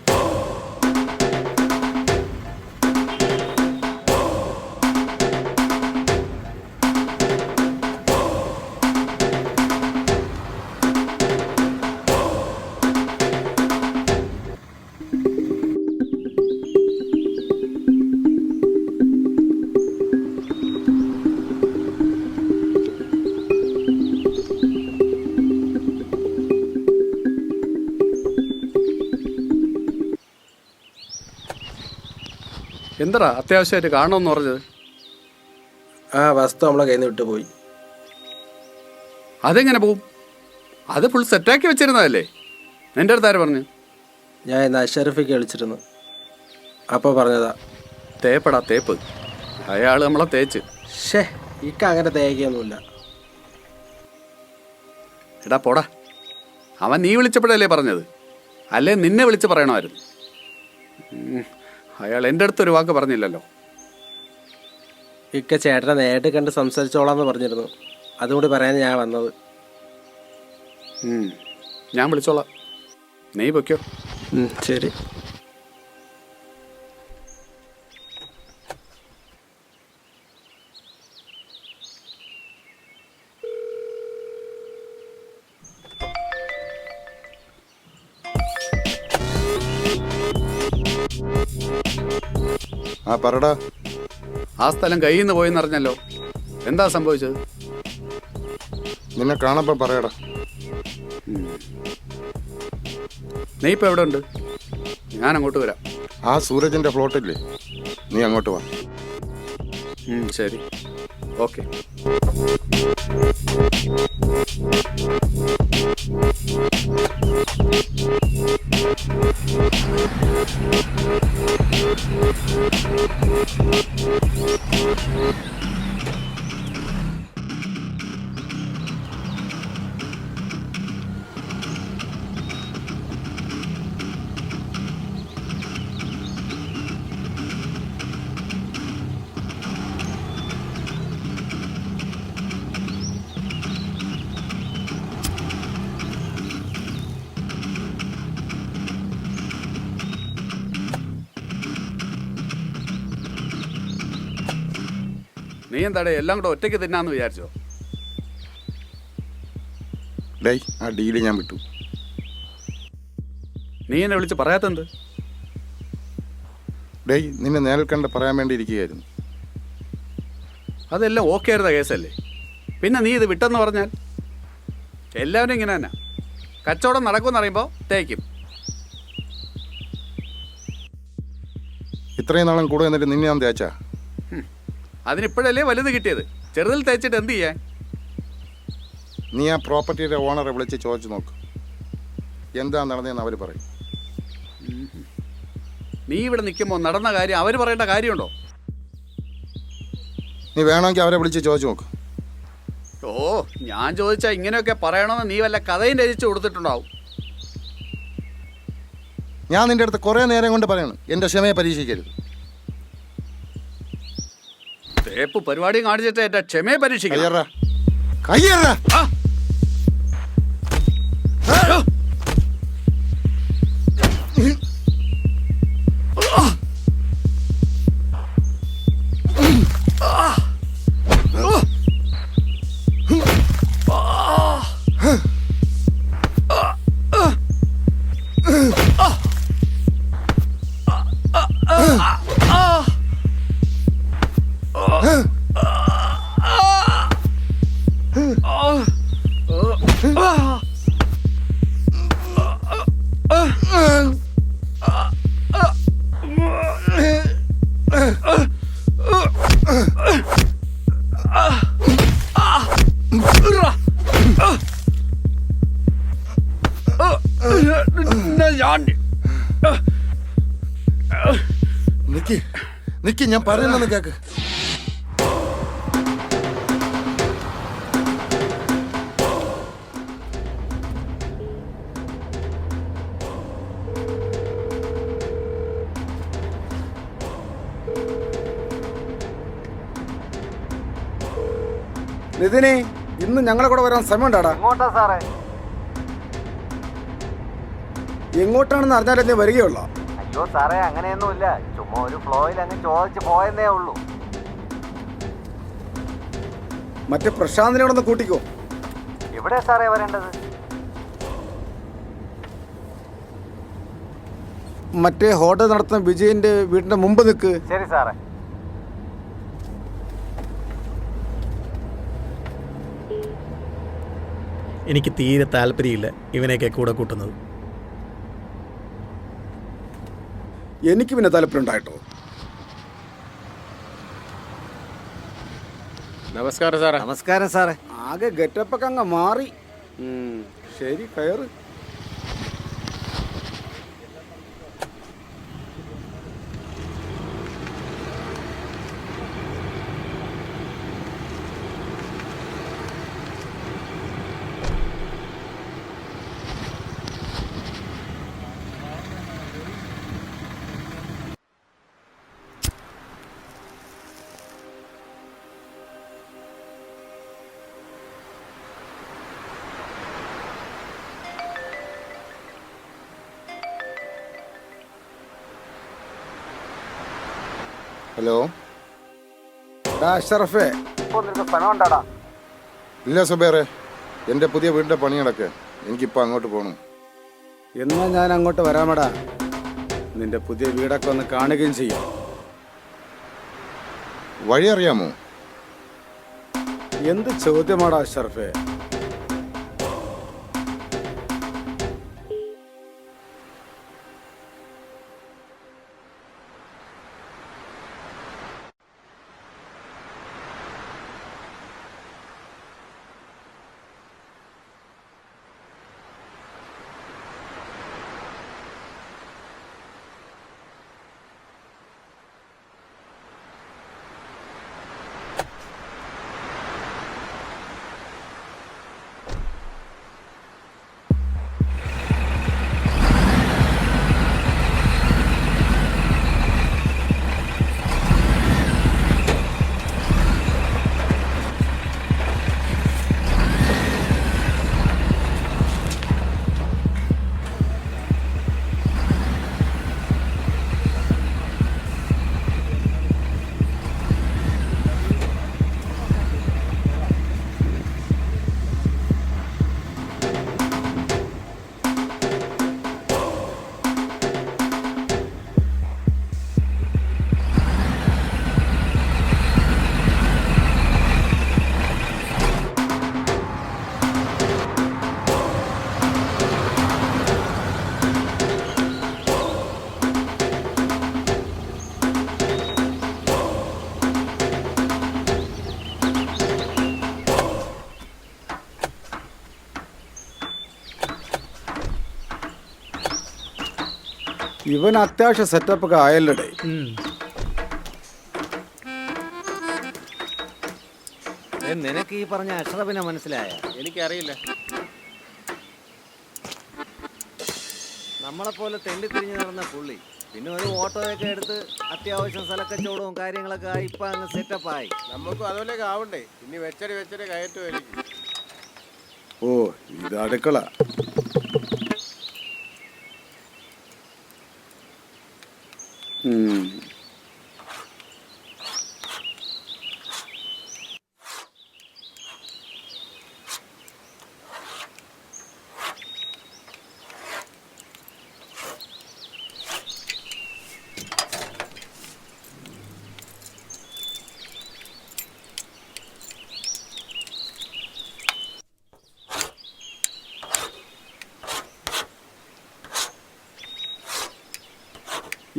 M: എന്താ അത്യാവശ്യമായിട്ട് കാണണമെന്ന് പറഞ്ഞത്?
J: ആ വസ്തു നമ്മളെ കയ്യിൽ നിന്ന് വിട്ടുപോയി.
M: അതെങ്ങനെ പോവും? അത് ഫുൾ സെറ്റാക്കി വെച്ചിരുന്നതല്ലേ? എൻ്റെ അടുത്ത് ആര് പറഞ്ഞു?
J: ഞാൻ ഇന്ന് അഷറഫിക്ക് വിളിച്ചിരുന്നു, അപ്പോൾ പറഞ്ഞതാ.
M: തേപ്പടാ തേപ്പ്, അയാൾ നമ്മളെ തേച്ച്.
J: ഷേ, ഇക്ക അങ്ങനെ തേക്കൊന്നുമില്ല.
M: എടാ പോടാ, അവൻ നീ വിളിച്ചപ്പോഴല്ലേ പറഞ്ഞത്, അല്ലേ നിന്നെ വിളിച്ച് പറയണമായിരുന്നു. അയാൾ എൻ്റെ അടുത്തൊരു വാക്ക് പറഞ്ഞില്ലല്ലോ.
J: ഇക്ക ചേട്ടനെ നേരിട്ട് കണ്ട് സംസാരിച്ചോളാന്ന് പറഞ്ഞിരുന്നു, അതുകൊണ്ട് പറയാൻ ഞാൻ വന്നത്.
M: ഞാൻ വിളിച്ചോളാം, നീ പൊയ്ക്കോ.
J: ശരി.
N: ആ പറടാ.
M: ആ സ്ഥലം കയ്യിൽ നിന്ന് പോയെന്നറിഞ്ഞല്ലോ, എന്താ സംഭവിച്ചത്?
N: നിന്നെ കാണുമ്പോ പറയടാ.
M: നീ ഇപ്പൊ എവിടെ ഉണ്ട്? ഞാൻ അങ്ങോട്ട് വരാം.
N: ആ സൂരജിന്റെ ഫ്ലോട്ടില്ലേ, നീ അങ്ങോട്ട് വാ.
M: ശരി, ഓക്കെ. നീ എന്താടേ എല്ലാം കൂടെ ഒറ്റയ്ക്ക് തിന്നാന്ന് വിചാരിച്ചോ?
N: ഡേയ്, ആ ഡീല് ഞാൻ വിട്ടു.
M: നീ എന്നെ വിളിച്ച് പറയാത്തെന്ത്?
N: ഡേയ്, നിന്നെ നേരിൽ കണ്ട് പറയാൻ വേണ്ടി ഇരിക്കുകയായിരുന്നു.
M: അതെല്ലാം ഓക്കെ ആയിരുന്ന കേസല്ലേ, പിന്നെ നീ ഇത് വിട്ടെന്ന് പറഞ്ഞാൽ? എല്ലാവരും ഇങ്ങനെ തന്നെ, കച്ചവടം നടക്കുമെന്ന് അറിയുമ്പോൾ തേക്കും.
N: ഇത്രയും നാളും കൂടെ എന്നിട്ട് നിന്നെ ഞാൻ തേച്ചാ?
M: അതിനിപ്പോഴല്ലേ വലുത് കിട്ടിയത്, ചെറുതിൽ തേച്ചിട്ട് എന്ത് ചെയ്യാൻ?
N: നീ ആ പ്രോപ്പർട്ടിയുടെ ഓണറെ വിളിച്ച് ചോദിച്ചു നോക്ക്, എന്താ നടന്നതെന്ന് അവർ പറയും.
M: നീ ഇവിടെ നിൽക്കുമ്പോൾ നടന്ന കാര്യം അവർ പറയേണ്ട കാര്യമുണ്ടോ?
N: നീ വേണമെങ്കിൽ അവരെ വിളിച്ച് ചോദിച്ചു നോക്ക്.
M: ഓ, ഞാൻ ചോദിച്ചാൽ ഇങ്ങനെയൊക്കെ പറയണമെന്ന് നീ വല്ല കഥയും രചിച്ചു കൊടുത്തിട്ടുണ്ടാവും.
N: ഞാൻ നിന്റെ അടുത്ത് കുറേ നേരം കൊണ്ട് പറയണം, എൻ്റെ ക്ഷമയെ പരീക്ഷിക്കരുത്.
M: തേപ്പ് പരിപാടി കാണിച്ചിട്ട് എൻ്റെ ക്ഷമയെ പരീക്ഷിക്കണം.
N: കയ്യറ കയ്യറ നിക്ക്, ഞാൻ പറയുന്നത് കേക്ക്.
D: നിതിനെ, ഇന്ന് ഞങ്ങളെ കൂടെ വരാൻ സമയമുണ്ടാടാ?
F: എങ്ങോട്ടാ സാറേ?
D: എങ്ങോട്ടാണെന്ന് അറിഞ്ഞാലേ നീ വരികയുള്ളൂ.
F: അയ്യോ സാറേ, അങ്ങനെയൊന്നുമില്ല. ചുമ്മാ ഒരു ഫ്ലോയിൽ അങ്ങ് ചോദിച്ച് പോയെന്നേ ഉള്ളൂ.
D: മറ്റേ പ്രശാന്തിനോടൊന്ന് കൂട്ടിക്കോ.
F: എവിടെ സാറേ വരേണ്ടത്?
D: മറ്റേ ഹോട്ടൽ നടത്തുന്ന വിജയന്റെ വീടിന്റെ മുമ്പ് നിൽക്ക്.
F: ശരി സാറേ.
E: എനിക്ക് തീരെ താല്പര്യമില്ല ഇവനെയൊക്കെ കൂടെ കൂട്ടുന്നത്.
D: എനിക്ക് പിന്നെ താല്പര്യം ഉണ്ടായിട്ടോ.
L: നമസ്കാരം സാറേ.
F: നമസ്കാരം സാറേ.
D: ആകെ ഗെറ്റപ്പൊക്കെ അങ്ങ് മാറി. ശരി, കയറ്.
N: ഹലോ,
D: അഷറഫേ,
F: സ്ഥലമുണ്ടാടാ?
N: ഇല്ല സുബേറെ, എൻ്റെ പുതിയ വീടിൻ്റെ പണി നടക്കുക. എനിക്കിപ്പോൾ അങ്ങോട്ട് പോകണം.
D: എന്നാ ഞാൻ അങ്ങോട്ട് വരാമടാ. നിന്റെ പുതിയ വീടൊക്കെ ഒന്ന് കാണുകയും ചെയ്യാം.
N: വഴി അറിയാമോ?
D: എന്ത് ചോദ്യമാടാ അഷറഫേ? ഇവൻ അത്യാവശ്യം സെറ്റപ്പ് ഒക്കെ ആയല്ലേ.
F: നിനക്ക് ഈ പറഞ്ഞ അഷ്റഫിനെ മനസ്സിലായ?
L: എനിക്കറിയില്ല.
F: നമ്മളെപ്പോലെ തെണ്ടി തിരിഞ്ഞ് നടന്ന പുള്ളി പിന്നെ ഒരു ഓട്ടോയൊക്കെ എടുത്ത് അത്യാവശ്യം സ്ഥലക്കച്ചവടവും കാര്യങ്ങളൊക്കെ ആയി ഇപ്പൊ അങ്ങ് സെറ്റപ്പായി.
L: നമുക്കും അതുപോലെയൊക്കെ ആവണ്ടേ? ഇനി വെച്ചടി കയറ്റുമായിരിക്കും.
D: ഓ, ഇത് അടുക്കള.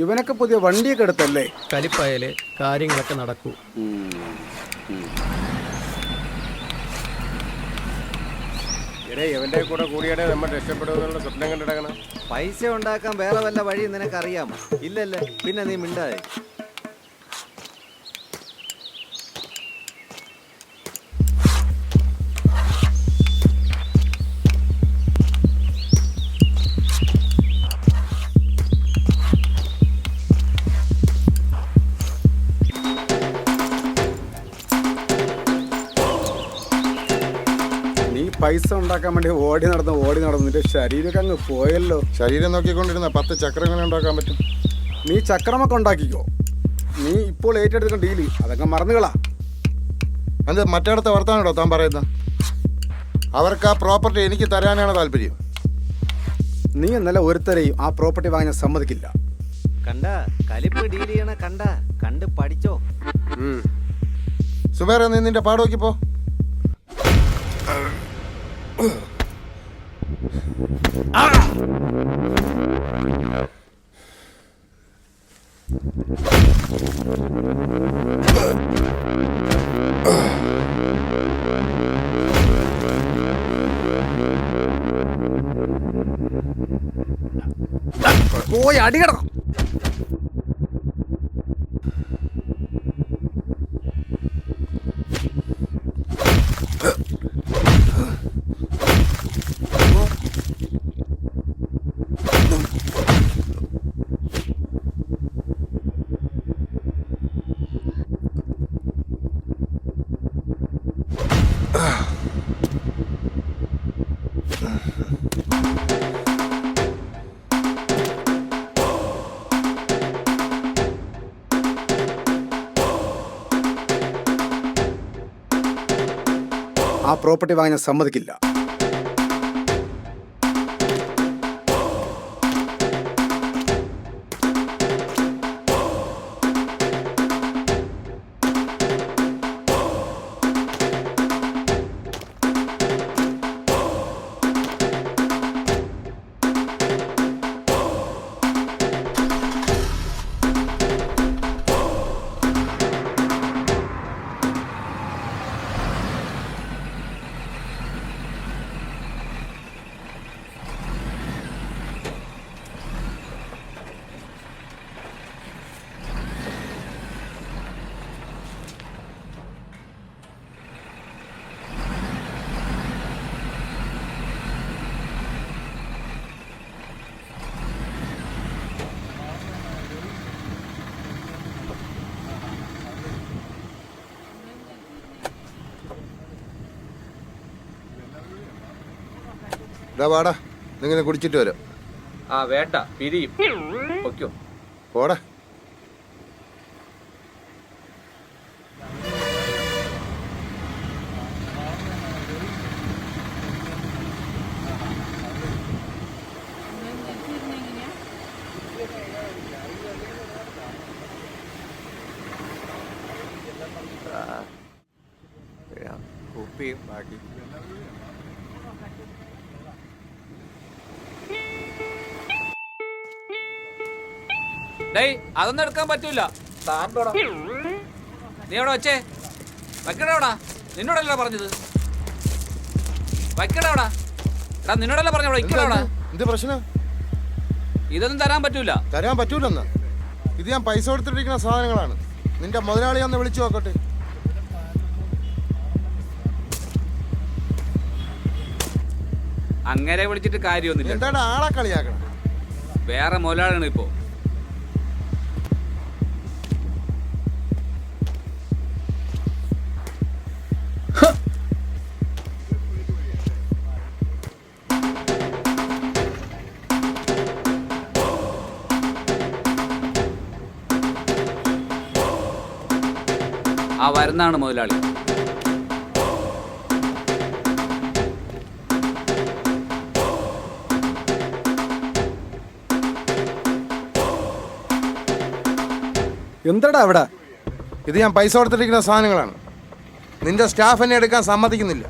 D: ഇവനൊക്കെ പുതിയ വണ്ടിയൊക്കെ എടുത്തല്ലേ?
E: കലിപ്പായാലേ കാര്യങ്ങളൊക്കെ നടക്കൂ.
L: ഇവന്റെ കൂടെ കൂടിയാടെ നമ്മൾ രക്ഷപ്പെടുമെന്നുള്ള സ്വപ്നം കണ്ടിടക്കണം.
F: പൈസ ഉണ്ടാക്കാൻ വേറെ വല്ല വഴി നിനക്കറിയാമോ? ഇല്ലല്ലേ, പിന്നെ നീ മിണ്ടാതെ.
D: പൈസ ഉണ്ടാക്കാൻ വേണ്ടി ഓടി നടന്നിട്ട് ശരീരമൊക്കെ അങ്ങ് പോയല്ലോ.
N: ശരീരം നോക്കിക്കൊണ്ടിരുന്ന 10 ചക്രങ്ങൾ ഉണ്ടാക്കാൻ പറ്റും.
D: നീ ചക്രമൊക്കെ ഉണ്ടാക്കിക്കോ. നീ ഇപ്പോൾ ഏറ്റെടുക്കുന്ന ഡീല് അതൊക്കെ മറന്നുകളാ.
N: അത് മറ്റേടത്തെ വർത്താനോ താൻ പറയുന്നത്? അവർക്ക് ആ പ്രോപ്പർട്ടി എനിക്ക് തരാനാണ് താല്പര്യം.
D: നീ എന്നല്ല ഒരുത്തരെയും ആ പ്രോപ്പർട്ടി വാങ്ങാൻ സമ്മതിക്കില്ല.
F: കണ്ട കലിപ്പ് ഡീൽ ചെയ്യണ കണ്ട് പഠിച്ചോ.
N: സുബേറ, നീ നിന്റെ പാടോക്കി പോ.
D: പോയി അടികടണം. ആ പ്രോപ്പർട്ടി വാങ്ങാൻ സമ്മതിക്കില്ല.
N: വാടാ, നിങ്ങനെ കുടിച്ചിട്ട് വരാം.
K: ആ വേണ്ട, പിരിയും. ഓക്കോ
N: പോടാ.
F: കുപ്പിയും ബാക്കി.
K: അതൊന്നും എടുക്കാൻ പറ്റൂല. നീ എവിടെ വെച്ചേ? വയ്ക്കടാ. നിന്നോടല്ല പറഞ്ഞത്. വയ്ക്കടാ. എടാ നിന്നോടല്ല പറഞ്ഞ വയ്ക്കടാ.
N: എന്ത് പ്രശ്നം?
K: ഇതൊന്നും തരാൻ പറ്റൂല.
N: തരാൻ പറ്റൂലെന്ന്? ഇത് ഞാൻ പൈസ കൊടുത്തിട്ടിരിക്കുന്ന സാധനങ്ങളാണ്. നിന്റെ മുതലാളി ഒന്ന് വിളിച്ചു നോക്കട്ടെ.
K: അങ്ങനെ വിളിച്ചിട്ട് കാര്യമൊന്നുമില്ല.
N: എന്താണ് ആളെ കളിയാക്കണം?
K: വേറെ മുതലാളിയാണ് ഇപ്പോ. ആ വരുന്നാണ് മുതലാളി.
D: എന്താടാ അവിടെ?
N: ഇത് ഞാൻ പൈസ കൊടുത്തിട്ടിരിക്കുന്ന സാധനങ്ങളാണ്. നിന്റെ സ്റ്റാഫ് എന്നെ എടുക്കാൻ സമ്മതിക്കുന്നില്ല.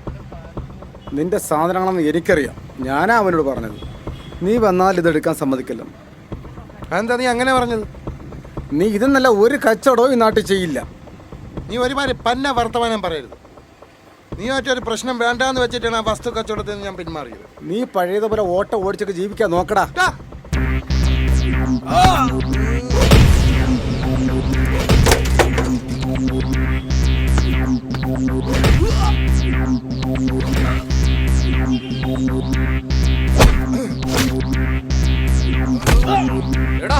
D: നിന്റെ സാധനങ്ങളെന്ന് എനിക്കറിയാം. ഞാനാ അവനോട് പറഞ്ഞത് നീ വന്നാൽ ഇതെടുക്കാൻ സമ്മതിക്കില്ല.
N: അതെന്താ നീ അങ്ങനെ പറഞ്ഞത്?
D: നീ ഇതെന്നല്ല ഒരു കച്ചവടവും ഈ നാട്ടിൽ ചെയ്യില്ല.
N: നീ ഒരുമാതിരി പന്ന വർത്തമാനം പറയരുത്. നീ മറ്റൊരു പ്രശ്നം വേണ്ടാന്ന് വെച്ചിട്ടാണ് ആ വസ്തു കച്ചവടത്തിൽ നിന്ന് ഞാൻ പിന്മാറിയത്.
D: നീ പഴയതുപോലെ ഓട്ടം ഓടിച്ചൊക്കെ ജീവിക്കാൻ നോക്കടാ.
K: എടാ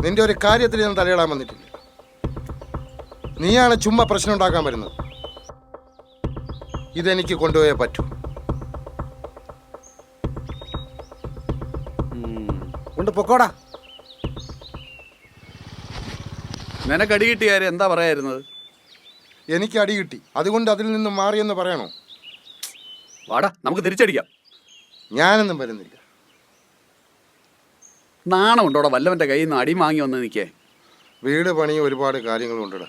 N: നിന്റെ ഒരു കാര്യത്തിൽ ഞാൻ തലയിടാൻ വന്നിട്ടില്ല. നീയാണ് ചുമ്മാ പ്രശ്നം ഉണ്ടാക്കാൻ വരുന്നത്. ഇതെനിക്ക് കൊണ്ടുപോയേ പറ്റൂ.
D: കൊണ്ട് പൊക്കോടാ.
M: നിനക്ക് അടി കിട്ടിയാരെ എന്താ പറയായിരുന്നത്?
N: എനിക്ക് അടി കിട്ടി, അതുകൊണ്ട് അതിൽ നിന്നും മാറിയെന്ന് പറയണോ?
M: വാടാ, നമുക്ക് തിരിച്ചടിക്കാം.
N: ഞാനൊന്നും വരുന്നില്ല.
M: നാണമുണ്ടോടാ വല്ലവൻ്റെ കയ്യിൽ നിന്ന് അടി വാങ്ങി വന്ന് നിൽക്കേ?
N: വീട് പണിയും ഒരുപാട് കാര്യങ്ങളുണ്ടടാ.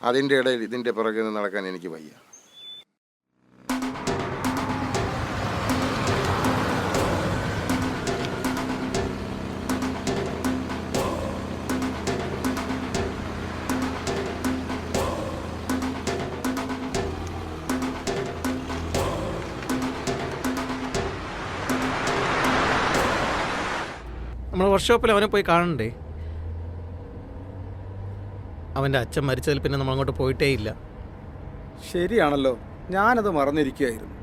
N: അതിൻ്റെ ഇടയിൽ ഇതിൻ്റെ പുറകെ നിന്ന് നടക്കാൻ എനിക്ക് വയ്യ.
E: നമ്മൾ വർക്ക്ഷോപ്പിൽ അവനെ പോയി കാണണ്ടേ? അവൻ്റെ അച്ഛൻ മരിച്ചതിൽ പിന്നെ നമ്മൾ അങ്ങോട്ട് പോയിട്ടേ ഇല്ല.
D: ശരിയാണല്ലോ, ഞാനത് മറന്നിരിക്കുകയായിരുന്നു.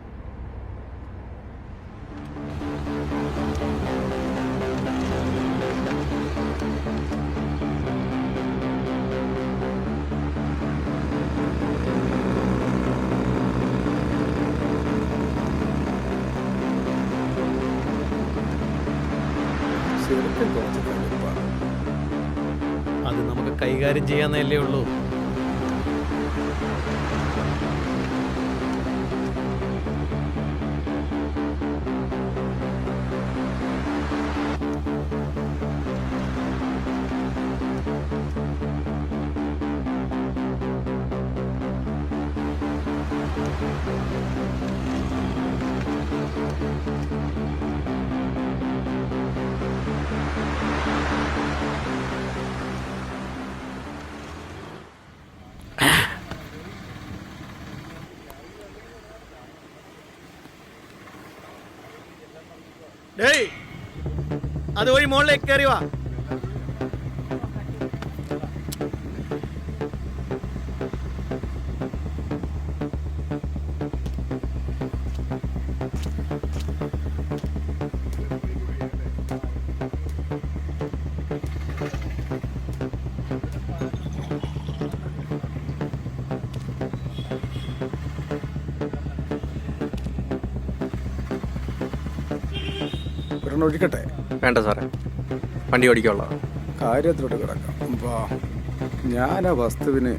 E: അത് നമുക്ക് കൈകാര്യം ചെയ്യാന്നല്ലേ ഉള്ളൂ. ഡേയ് അതുവഴി മുകളിലേക്ക് കയറി വാ.
D: ഒഴിക്കട്ടെ?
A: വേണ്ട സാറേ, വണ്ടി ഓടിക്കാനുള്ള
D: കാര്യത്തിലോട്ട് കിടക്കാം. ഞാൻ ആ വസ്തുവിന്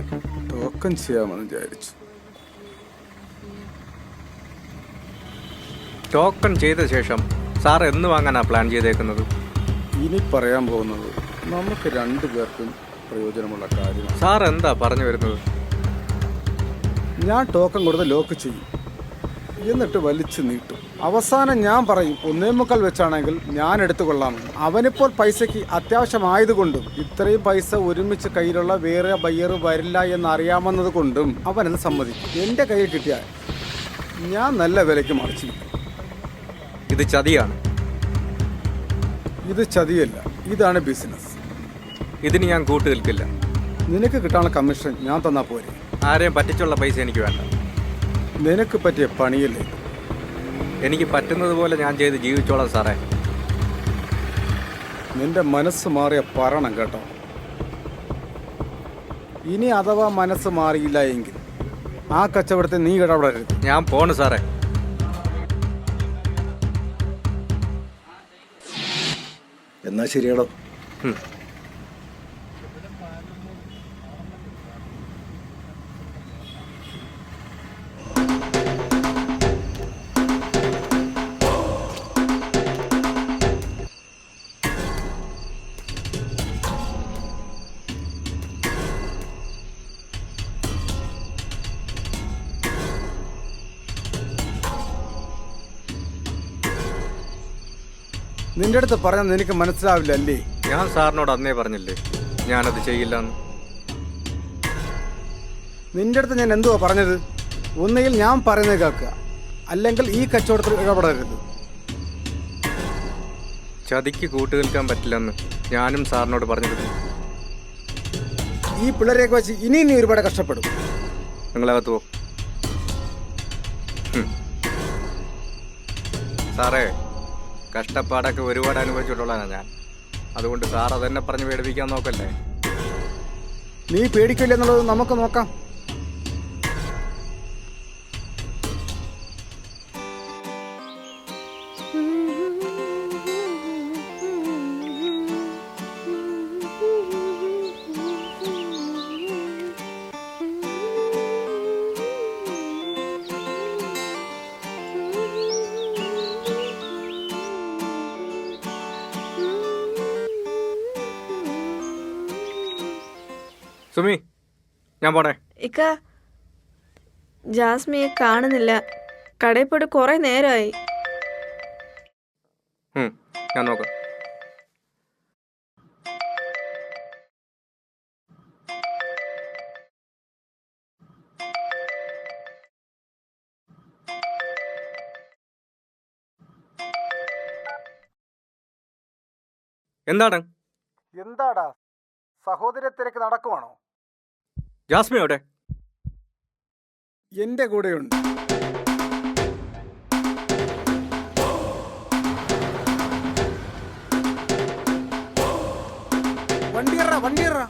D: ടോക്കൺ ചെയ്യാമെന്ന് വിചാരിച്ചു.
A: ടോക്കൺ ചെയ്ത ശേഷം സാർ എന്ന് വാങ്ങാനാ പ്ലാൻ ചെയ്തേക്കുന്നത്?
D: ഇനി പറയാൻ പോകുന്നത് നമുക്ക് രണ്ടുപേർക്കും പ്രയോജനമുള്ള കാര്യമാണ്.
A: സാർ എന്താ പറഞ്ഞു വരുന്നത്?
D: ഞാൻ ടോക്കൺ കൊടുത്ത് ലോക്ക് ചെയ്യും, എന്നിട്ട് വലിച്ചു നീട്ടും. അവസാനം ഞാൻ പറയും 1.25 വെച്ചാണെങ്കിൽ ഞാൻ എടുത്തുകൊള്ളാമെന്ന്. അവനിപ്പോൾ പൈസയ്ക്ക് അത്യാവശ്യമായതുകൊണ്ടും ഇത്രയും പൈസ ഒരുമിച്ച് കയ്യിലുള്ള വേറെ ബയ്യർ വരില്ല എന്നറിയാമെന്നത് കൊണ്ടും അവനത് സമ്മതിക്കും. എൻ്റെ കയ്യിൽ കിട്ടിയാൽ ഞാൻ നല്ല വിലയ്ക്ക് മറിച്ചിരിക്കും.
A: ഇത് ചതിയാണ്.
D: ഇത് ചതിയല്ല, ഇതാണ് ബിസിനസ്.
A: ഇതിന് ഞാൻ കൂട്ടുനിൽക്കില്ല.
D: നിനക്ക് കിട്ടാനുള്ള കമ്മീഷൻ ഞാൻ തന്നാൽ പോരെ?
A: ആരെയും പറ്റിച്ചുള്ള പൈസ എനിക്ക് വേണ്ട.
D: നിനക്ക് പറ്റിയ പണിയല്ലേ?
A: എനിക്ക് പറ്റുന്നത് പോലെ ഞാൻ ചെയ്ത് ജീവിച്ചോളാം സാറേ.
D: നിന്റെ മനസ്സ് മാറിയ പറയണം കേട്ടോ. ഇനി അഥവാ മനസ്സ് മാറിയില്ല എങ്കിൽ ആ കച്ചവടത്തെ നീ ഇടപെടരുത്.
A: ഞാൻ പോണു സാറേ.
D: എന്നാ ശരിയാടോ. നിന്റെ അടുത്ത് പറഞ്ഞാൽ നിനക്ക് മനസ്സിലാവില്ല അല്ലേ?
A: ഞാൻ സാറിനോട് അന്നേ പറഞ്ഞില്ലേ ഞാനത് ചെയ്യില്ലെന്ന്.
D: നിന്റെ അടുത്ത് ഞാൻ എന്തുവാ പറഞ്ഞത്? ഒന്നുകിൽ ഞാൻ പറയുന്നത് കേൾക്കുക, അല്ലെങ്കിൽ ഈ കച്ചവടത്തിൽ ഇടപെടരുത്.
A: ചതിക്ക് കൂട്ടുനിൽക്കാൻ പറ്റില്ലെന്ന് ഞാനും സാറിനോട് പറഞ്ഞിരുന്നു.
D: ഈ പിള്ളേരെയൊക്കെ വെച്ച് ഇനി നീ ഒരുപാട് കഷ്ടപ്പെടും.
A: നിങ്ങളകത്ത് പോ. സാറേ, കഷ്ടപ്പാടൊക്കെ ഒരുപാട് അനുഭവിച്ചിട്ടുള്ളതാണ് ഞാൻ. അതുകൊണ്ട് സാർ അതെന്നെ പറഞ്ഞ് പേടിപ്പിക്കാൻ നോക്കല്ലേ.
D: നീ പേടിക്കില്ല എന്നുള്ളത് നമുക്ക് നോക്കാം.
A: സുമി, ഞാൻ പോണേ.
B: ഇക്ക, ജാസ്മിയെ കാണുന്നില്ല. കടയിൽ പോയിട്ട് കുറെ നേരമായി.
A: ഞാൻ നോക്കാം. എന്താണ്?
D: എന്താടാ സഹോദര തിരക്ക് നടക്കുവാണോ?
A: ജാസ്മി എവിടെ?
D: എന്റെ കൂടെയുണ്ട്. വണ്ടിയറ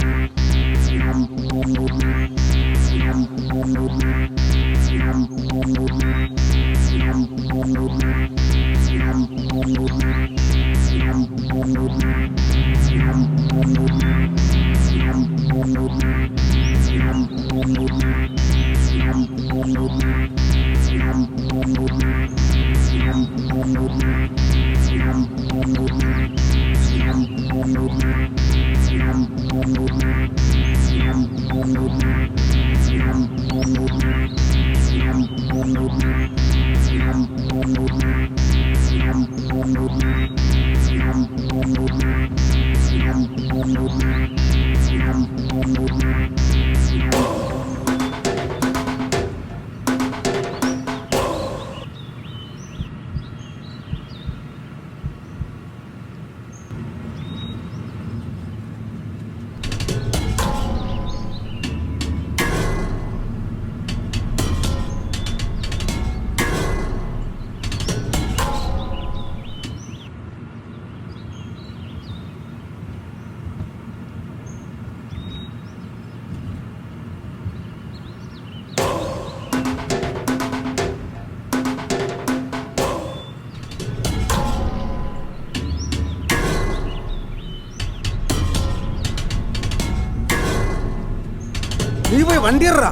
D: പോയി വണ്ടി ഇറ.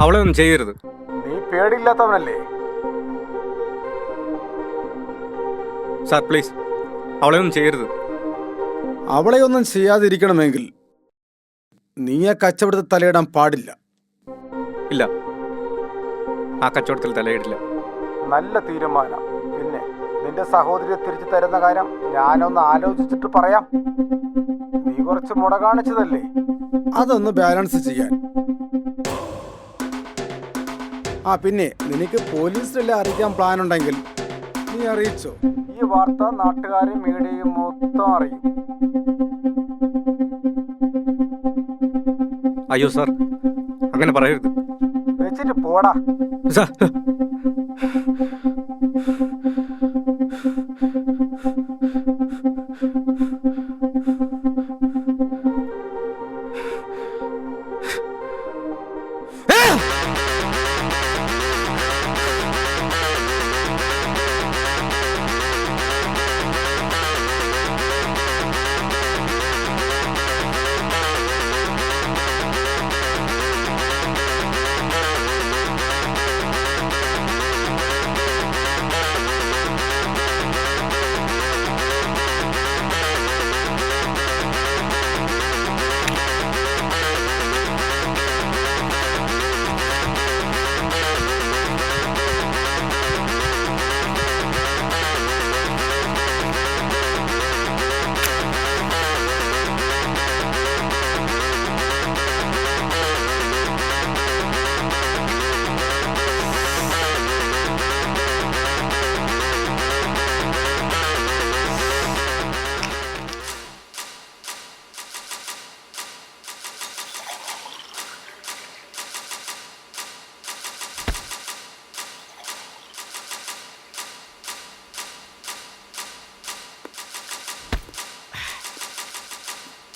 A: അവളെ ഒന്നും ചെയ്യരുത്.
D: നീ പേടിയില്ലാത്തവനല്ലേ?
A: സാർ പ്ലീസ്, അവളെ ഒന്നും ചെയ്യരുത്.
D: അവളെ ഒന്നും ചെയ്യാതിരിക്കണമെങ്കിൽ നീ ആ കച്ചവടത്തിൽ തലയിടാൻ പാടില്ല.
A: ഇല്ല, ആ കച്ചവടത്തിൽ തലയിടില്ല.
D: നല്ല തീരുമാനം. പിന്നെ നിന്റെ സഹോദരിയെ തിരിച്ചു തരുന്ന കാര്യം ഞാനൊന്ന് ആലോചിച്ചിട്ട് പറയാം. നീ കുറച്ച് മുട കാണിച്ചതല്ലേ, അതൊന്ന് ബാലൻസ് ചെയ്യാൻ. പിന്നെ നിനക്ക് പോലീസിലെല്ലാം അറിയിക്കാൻ പ്ലാൻ ഉണ്ടെങ്കിൽ നീ അറിയിച്ചോ. ഈ വാർത്ത നാട്ടുകാരും മീഡിയയും മൊത്തം അറിയും.
A: അയ്യോ സാർ, അങ്ങനെ പറയരുത്.
D: വെച്ചിട്ട് പോടാ.
A: സാർ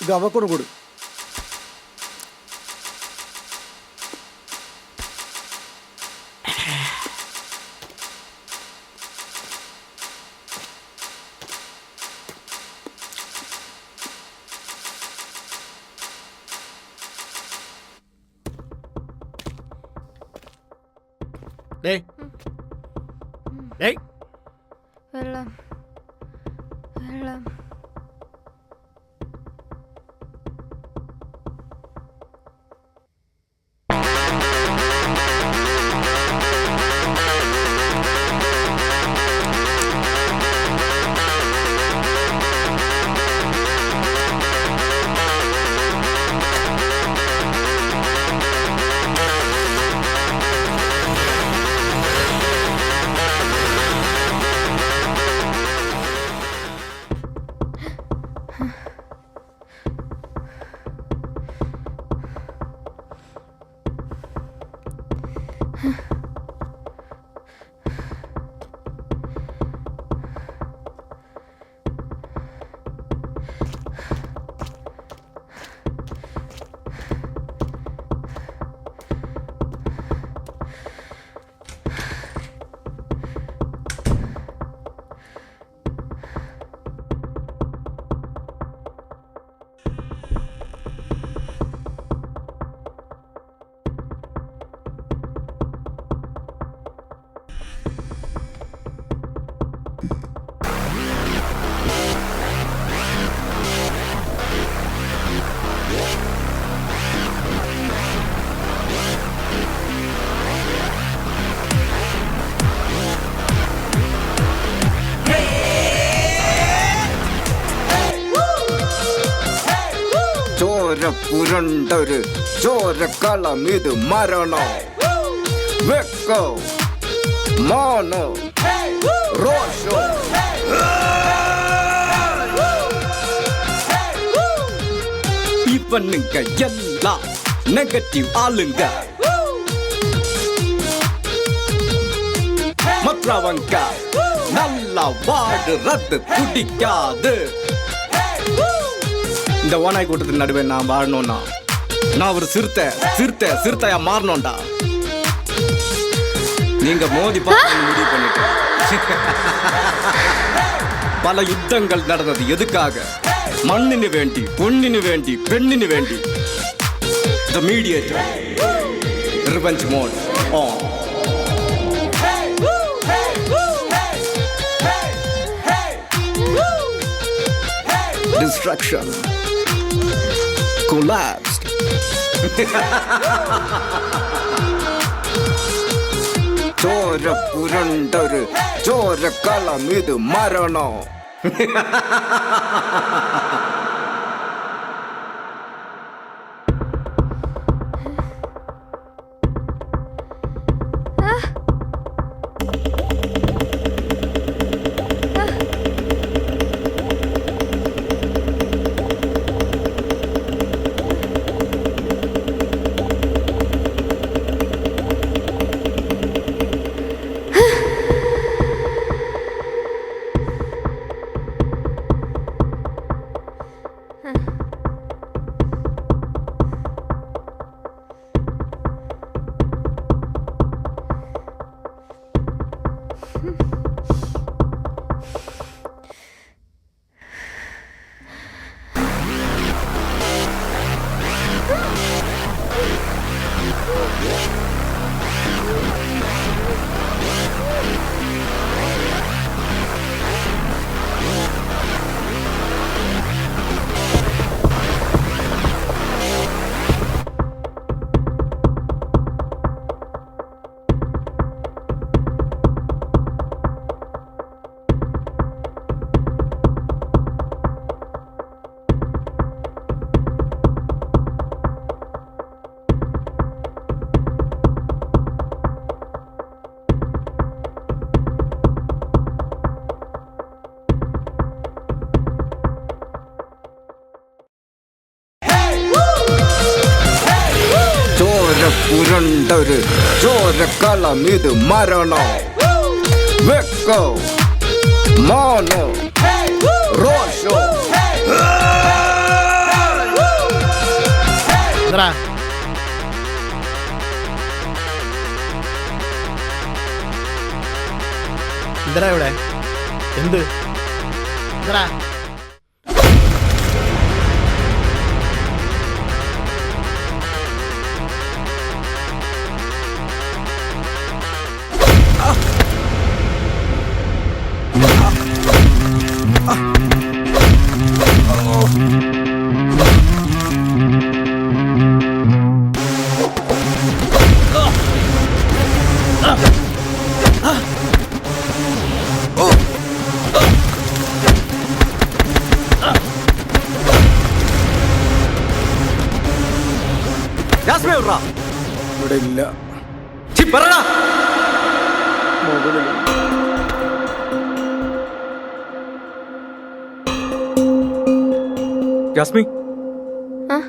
D: ഇത് അവക്കൂടെ കൊടു.
C: വെള്ളം വെള്ളം.
A: പുരണ്ടൊരു ചോരക്കളം ഇത് മരണോ വെക്കോ മോനോ ரோஷோ இவனுங்க எல்லாம் நெகட்டிவ் ஆளுங்க மற்றவங்க நல்லா வாடுறது பிடிக்காது இந்த ஓனாய் கூட்டத்தின் நடுவே நான் வாழணும்னா நான் ஒரு சிறுத்தையா மாறணும்டா நீங்க மோதி பார்த்து முடிவு பண்ணிட்டு பல யுத்தங்கள் நடந்தது எதுக்காக மண்ணினு வேண்டி பொண்ணினு வேண்டி பெண்ணினு வேண்டி The mediator revenge mode on destruction collapsed ചോര പുരണ്ടൊരു ചോരക്കളം ഇത് മരണോ പുരണ്ടൊരു ചോരക്കളം ഇത് മരണോ വെക്കോ മോനോ രോഷോ
E: എന്തരാ ഇവിടെ എന്ത് എന്തരാ
D: ഇവിടെ ഇല്ല
A: ജാസ്മി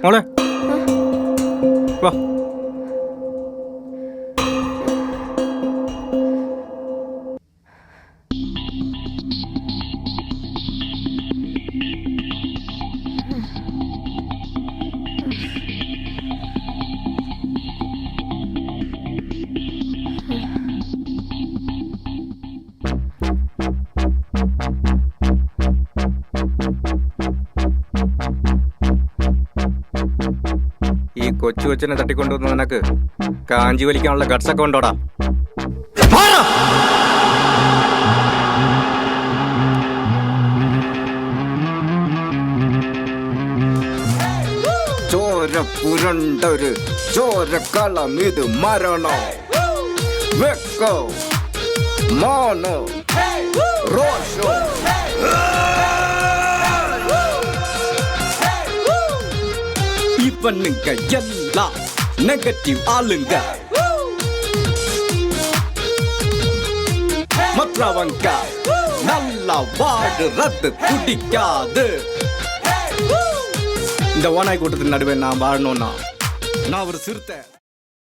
A: മോളെ വാ കൊച്ചു കൊച്ചിനെ തട്ടിക്കൊണ്ടുവന്ന് നിനക്ക് കാഞ്ചി വലിക്കാനുള്ള ഗട്ട്സൊക്കെ ഉണ്ടോടാ? ചോര പുരണ്ടൊരു ചോരക്കളം ഇത് മരണോ വെക്കോ മോനോ രോഷോ இவனுங்க எல்லாம் நெகட்டிவ் ஆளுங்க, மற்றவங்க நல்லா வாடுறது பிடிக்காது. இந்த ஓனாய் கூட்டத்தின் நடுவே நான் வாழணும்னா நான் ஒரு சிறுத்தை.